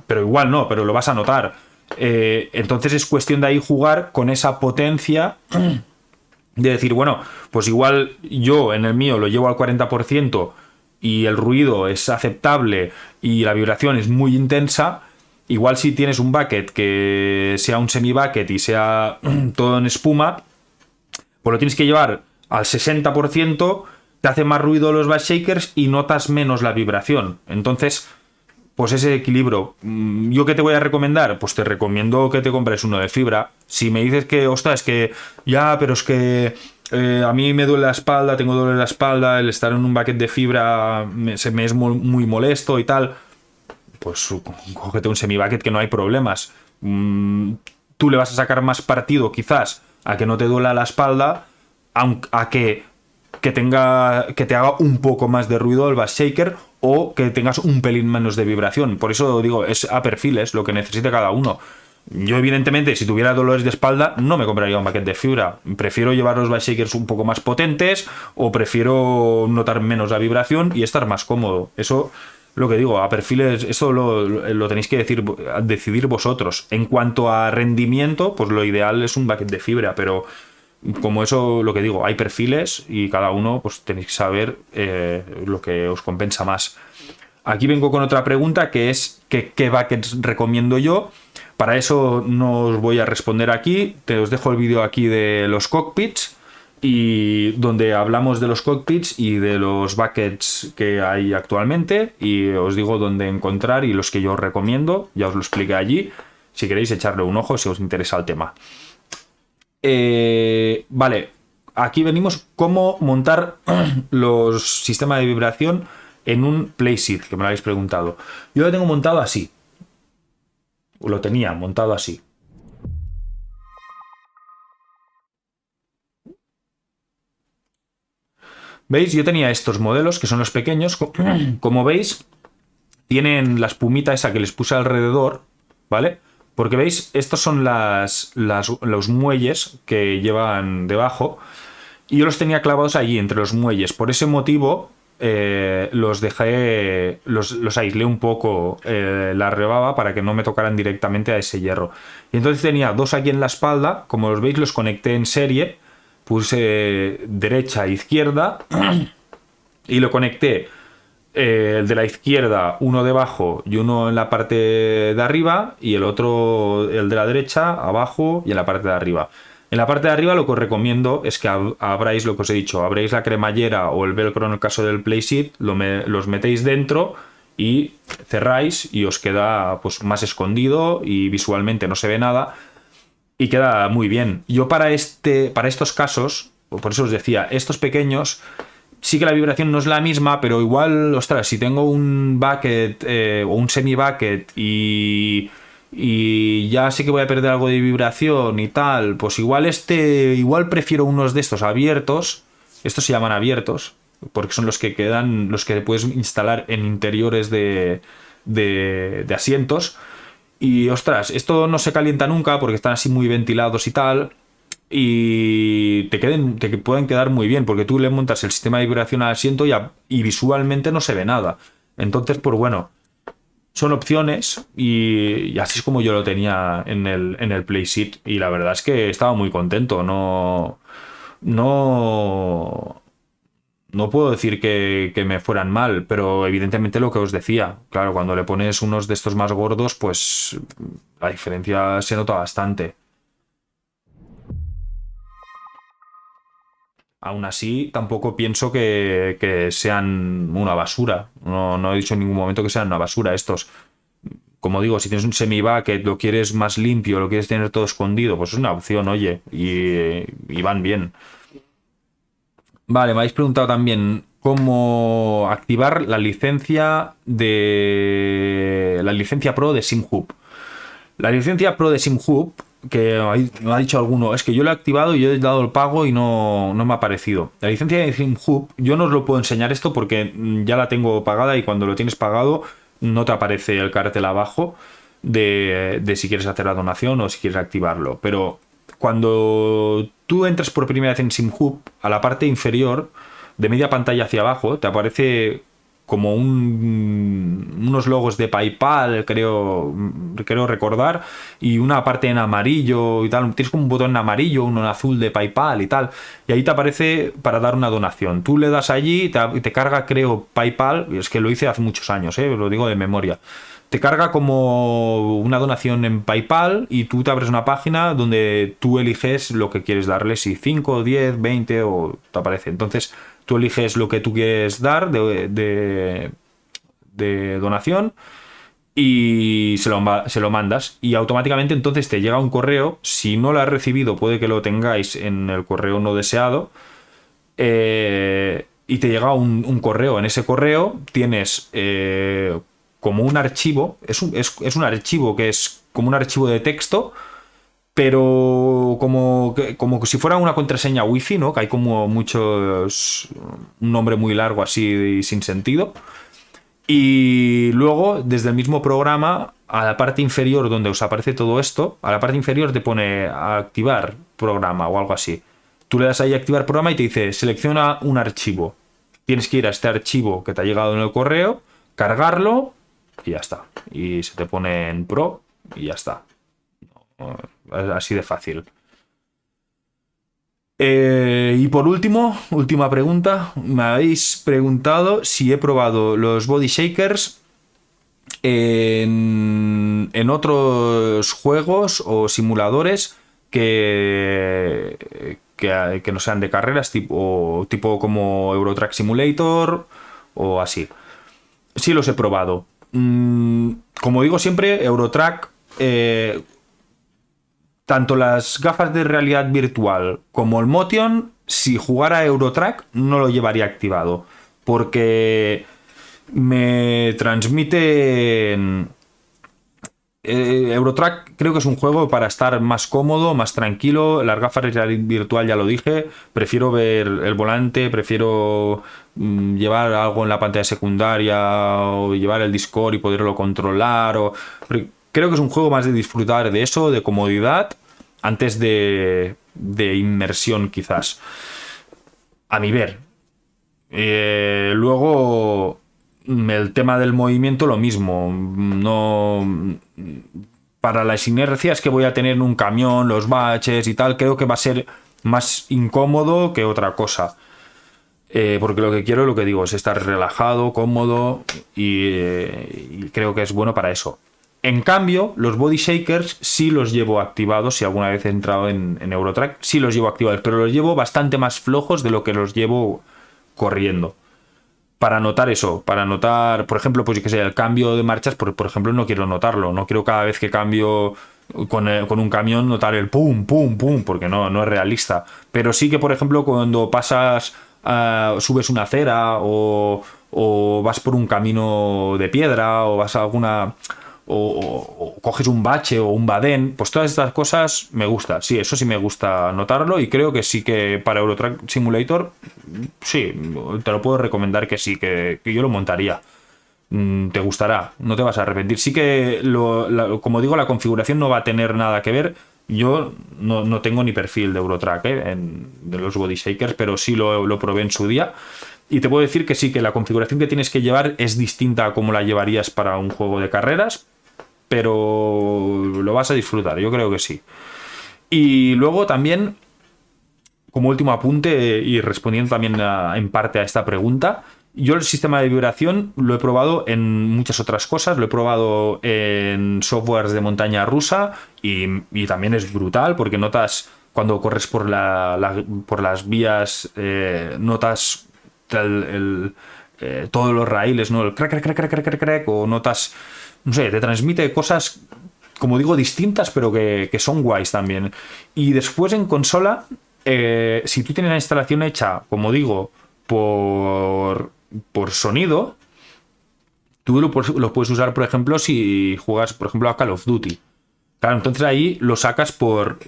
pero igual no, pero lo vas a notar. Entonces es cuestión de ahí jugar con esa potencia de decir, bueno, pues igual yo en el mío lo llevo al 40% y el ruido es aceptable y la vibración es muy intensa. Igual si tienes un bucket que sea un semi-bucket y sea todo en espuma, pues lo tienes que llevar al 60%, te hace más ruido los bus shakers y notas menos la vibración. Entonces, pues ese equilibrio. ¿Yo qué te voy a recomendar? Pues te recomiendo que te compres uno de fibra. Si me dices que, ostras, que ya, pero es que a mí me duele la espalda, tengo dolor en la espalda, el estar en un bucket de fibra se me es muy molesto y tal, pues cógete un semi-bucket que no hay problemas. Tú le vas a sacar más partido quizás a que no te duela la espalda, a que te haga un poco más de ruido el bus shaker o que tengas un pelín menos de vibración. Por eso digo, es a perfiles lo que necesite cada uno. Yo, evidentemente, si tuviera dolores de espalda, no me compraría un bucket de fibra. Prefiero llevar los bus shakers un poco más potentes o prefiero notar menos la vibración y estar más cómodo. Eso, lo que digo, a perfiles, eso lo tenéis que decidir vosotros. En cuanto a rendimiento, pues lo ideal es un bucket de fibra, pero como eso, lo que digo, hay perfiles y cada uno pues tenéis que saber lo que os compensa más. Aquí vengo con otra pregunta que es ¿qué buckets recomiendo yo? Para eso no os voy a responder aquí, os dejo el vídeo aquí de los cockpits y donde hablamos de los cockpits y de los buckets que hay actualmente y os digo dónde encontrar y los que yo os recomiendo, ya os lo expliqué allí, si queréis echarle un ojo si os interesa el tema. Vale, aquí venimos cómo montar los sistemas de vibración en un playset, que me lo habéis preguntado. Yo lo tengo montado así. Lo tenía montado así. ¿Veis? Yo tenía estos modelos, que son los pequeños. Como veis, tienen la espumita esa que les puse alrededor, ¿vale? Porque veis, estos son los muelles que llevan debajo. Y yo los tenía clavados allí, entre los muelles. Por ese motivo, los dejé, los aislé un poco la rebaba para que no me tocaran directamente a ese hierro. Y entonces tenía dos aquí en la espalda. Como los veis, los conecté en serie. Puse derecha e izquierda. Y lo conecté. El de la izquierda, uno debajo y uno en la parte de arriba. Y el otro, el de la derecha, abajo y en la parte de arriba. En la parte de arriba lo que os recomiendo es que abráis lo que os he dicho, abráis la cremallera o el velcro en el caso del playseat, los metéis dentro y cerráis y os queda pues más escondido y visualmente no se ve nada y queda muy bien. Yo para estos casos, por eso os decía, estos pequeños, sí que la vibración no es la misma, pero igual, ostras, si tengo un bucket o un semi-bucket y ya sé que voy a perder algo de vibración y tal, pues igual prefiero unos de estos abiertos. Estos se llaman abiertos, porque son los que quedan, los que puedes instalar en interiores de asientos. Y ostras, esto no se calienta nunca porque están así muy ventilados y tal. Y te pueden quedar muy bien, porque tú le montas el sistema de vibración al asiento y visualmente no se ve nada. Entonces, pues bueno, son opciones y así es como yo lo tenía en el playseat. Y la verdad es que estaba muy contento. No, no puedo decir que me fueran mal, pero evidentemente lo que os decía, claro, cuando le pones unos de estos más gordos, pues la diferencia se nota bastante. Aún así, tampoco pienso que sean una basura. No he dicho en ningún momento que sean una basura estos. Como digo, si tienes un semi-bucket, lo quieres más limpio, lo quieres tener todo escondido, pues es una opción, oye, y van bien. Vale, me habéis preguntado también cómo activar la licencia Pro de SimHub. La licencia Pro de SimHub, que me ha dicho alguno, es que yo lo he activado y yo he dado el pago y no me ha aparecido. La licencia de SimHub, yo no os lo puedo enseñar esto porque ya la tengo pagada y cuando lo tienes pagado no te aparece el cartel abajo de si quieres hacer la donación o si quieres activarlo. Pero cuando tú entras por primera vez en SimHub, a la parte inferior, de media pantalla hacia abajo, te aparece como unos logos de PayPal, creo recordar, y una parte en amarillo y tal. Tienes como un botón en amarillo, uno en azul de PayPal y tal. Y ahí te aparece para dar una donación. Tú le das allí y te carga, creo, PayPal. Y es que lo hice hace muchos años, lo digo de memoria. Te carga como una donación en PayPal y tú te abres una página donde tú eliges lo que quieres darle, si 5, 10, 20 o te aparece. Entonces tú eliges lo que tú quieres dar de donación y se lo mandas y automáticamente entonces te llega un correo. Si no lo has recibido, puede que lo tengáis en el correo no deseado, y te llega un correo. En ese correo tienes como un archivo, es un archivo que es como un archivo de texto, pero como si fuera una contraseña wifi, ¿no? Que hay como un nombre muy largo así sin sentido. Y luego, desde el mismo programa, a la parte inferior donde os aparece todo esto, a la parte inferior te pone activar programa o algo así. Tú le das ahí a activar programa y te dice selecciona un archivo. Tienes que ir a este archivo que te ha llegado en el correo, cargarlo y ya está. Y se te pone en Pro y ya está. Así de fácil. Y por última pregunta. Me habéis preguntado si he probado los body shakers en otros juegos o simuladores que no sean de carreras, tipo como Euro Truck Simulator o así. Sí los he probado. Como digo siempre, Euro Truck, tanto las gafas de realidad virtual como el Motion, si jugara a Euro Truck no lo llevaría activado, porque me transmiten... Euro Truck creo que es un juego para estar más cómodo, más tranquilo. Las gafas de realidad virtual ya lo dije, prefiero ver el volante, prefiero llevar algo en la pantalla secundaria o llevar el Discord y poderlo controlar. Creo que es un juego más de disfrutar de eso, de comodidad, antes de inmersión quizás, a mi ver. Luego el tema del movimiento lo mismo. No, para las inercias que voy a tener en un camión, los baches y tal, creo que va a ser más incómodo que otra cosa. Porque lo que quiero, lo que digo, es estar relajado, cómodo y creo que es bueno para eso. En cambio, los body shakers sí los llevo activados. Si alguna vez he entrado en Eurotrack, sí los llevo activados, pero los llevo bastante más flojos de lo que los llevo corriendo. Para notar eso, para notar, por ejemplo, pues que sea el cambio de marchas, por ejemplo, no quiero notarlo. No quiero cada vez que cambio con un camión notar el pum, pum, pum, porque no es realista. Pero sí que, por ejemplo, cuando pasas, subes una acera o vas por un camino de piedra o vas a alguna... O coges un bache o un badén, pues todas estas cosas me gusta, sí, eso sí me gusta notarlo y creo que sí que para Eurotrack Simulator, sí, te lo puedo recomendar que sí, que yo lo montaría. Te gustará, no te vas a arrepentir. Sí que, como digo, la configuración no va a tener nada que ver. Yo no tengo ni perfil de Eurotrack de los body shakers, pero sí lo probé en su día. Y te puedo decir que sí, que la configuración que tienes que llevar es distinta a como la llevarías para un juego de carreras, pero lo vas a disfrutar, yo creo que sí. Y luego también, como último apunte y respondiendo también en parte a esta pregunta, yo el sistema de vibración lo he probado en muchas otras cosas, lo he probado en softwares de montaña rusa y también es brutal porque notas cuando corres por las vías, notas todos los raíles, ¿no? El crack, crack, crack, crack, crack, crack, o notas, no sé, te transmite cosas, como digo, distintas, pero que son guays también. Y después en consola, si tú tienes la instalación hecha, como digo, por sonido, tú lo puedes usar, por ejemplo, si juegas, por ejemplo, a Call of Duty. Claro, entonces ahí lo sacas por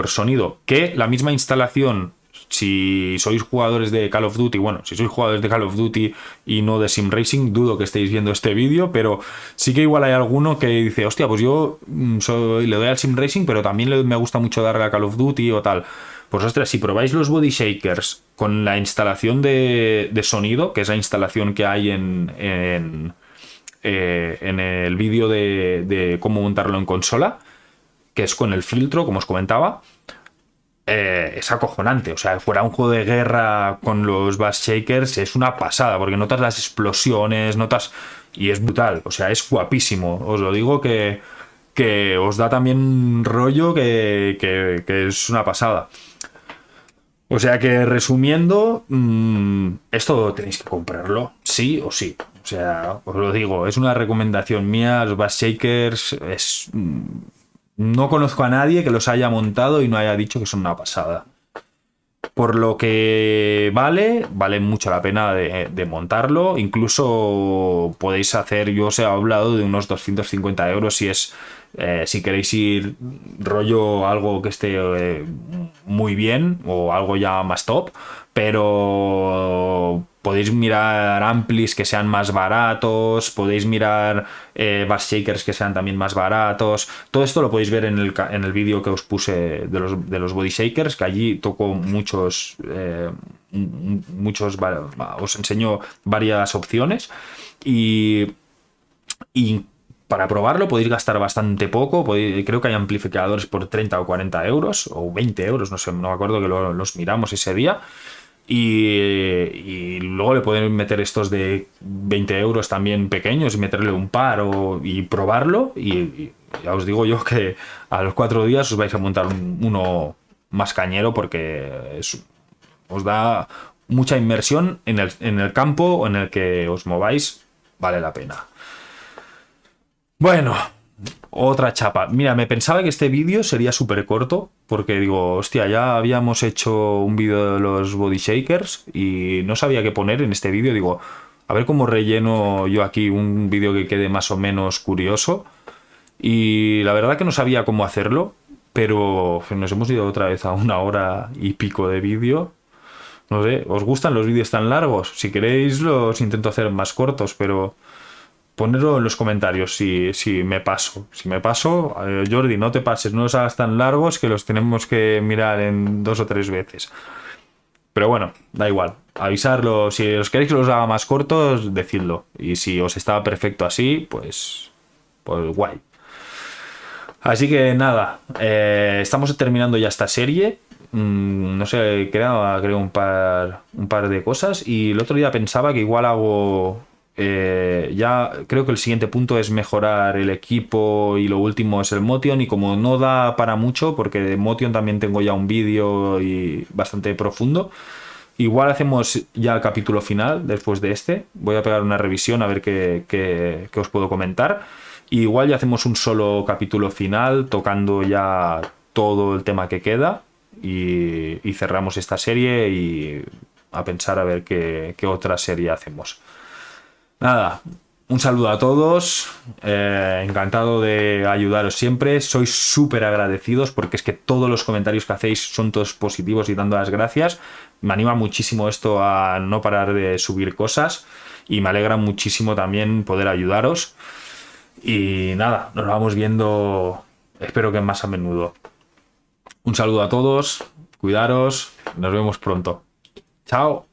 sonido, que la misma instalación, si sois jugadores de Call of Duty, bueno, si sois jugadores de Call of Duty y no de Sim Racing, dudo que estéis viendo este vídeo, pero sí que igual hay alguno que dice, hostia, pues yo le doy al Sim Racing, pero también me gusta mucho darle a Call of Duty o tal. Pues ostras, si probáis los body shakers con la instalación de sonido, que es la instalación que hay en el vídeo de cómo montarlo en consola, que es con el filtro, como os comentaba, es acojonante. O sea, fuera un juego de guerra con los bass shakers es una pasada, porque notas las explosiones, notas... Y es brutal, o sea, es guapísimo. Os lo digo que os da también rollo que es una pasada. O sea que, resumiendo, esto tenéis que comprarlo, sí o sí. O sea, os lo digo, es una recomendación mía. Los bass shakers no conozco a nadie que los haya montado y no haya dicho que son una pasada. Por lo que vale mucho la pena de montarlo. Incluso podéis hacer, yo os he hablado de unos 250 euros si queréis ir rollo algo que esté muy bien o algo ya más top, pero podéis mirar amplis que sean más baratos, podéis mirar bass shakers que sean también más baratos. Todo esto lo podéis ver en el vídeo que os puse de los body shakers, que allí toco muchos, os enseño varias opciones y para probarlo podéis gastar bastante poco. Creo que hay amplificadores por 30 o 40 euros o 20 euros, no sé, no me acuerdo, que los miramos ese día. Y luego le podéis meter estos de 20 euros también pequeños y meterle un par y probarlo. Y ya os digo yo que a los 4 días os vais a montar uno más cañero, porque os da mucha inmersión en el campo en el que os mováis. Vale la pena. Bueno, otra chapa. Mira, me pensaba que este vídeo sería súper corto, porque digo, hostia, ya habíamos hecho un vídeo de los body shakers y no sabía qué poner en este vídeo. Digo, a ver cómo relleno yo aquí un vídeo que quede más o menos curioso. Y la verdad que no sabía cómo hacerlo, pero nos hemos ido otra vez a 1 hora y pico de vídeo. No sé, ¿os gustan los vídeos tan largos? Si queréis los intento hacer más cortos, pero... ponedlo en los comentarios si me paso. Si me paso, Jordi, no te pases, no los hagas tan largos que los tenemos que mirar en 2 o 3 veces. Pero bueno, da igual. Avisarlo, si os queréis que los haga más cortos, decidlo. Y si os está perfecto así, pues guay. Así que nada, estamos terminando ya esta serie. No sé, creo un par de cosas. Y el otro día pensaba que igual hago Ya creo que el siguiente punto es mejorar el equipo y lo último es el Motion, y como no da para mucho, porque de Motion también tengo ya un vídeo y bastante profundo, igual hacemos ya el capítulo final después de este. Voy a pegar una revisión a ver qué os puedo comentar. Y igual ya hacemos un solo capítulo final tocando ya todo el tema que queda y cerramos esta serie y a pensar a ver qué otra serie hacemos. Nada, un saludo a todos, encantado de ayudaros siempre, sois súper agradecidos porque es que todos los comentarios que hacéis son todos positivos y dando las gracias. Me anima muchísimo esto a no parar de subir cosas y me alegra muchísimo también poder ayudaros. Y nada, nos vamos viendo, espero que más a menudo. Un saludo a todos, cuidaros, nos vemos pronto. Chao.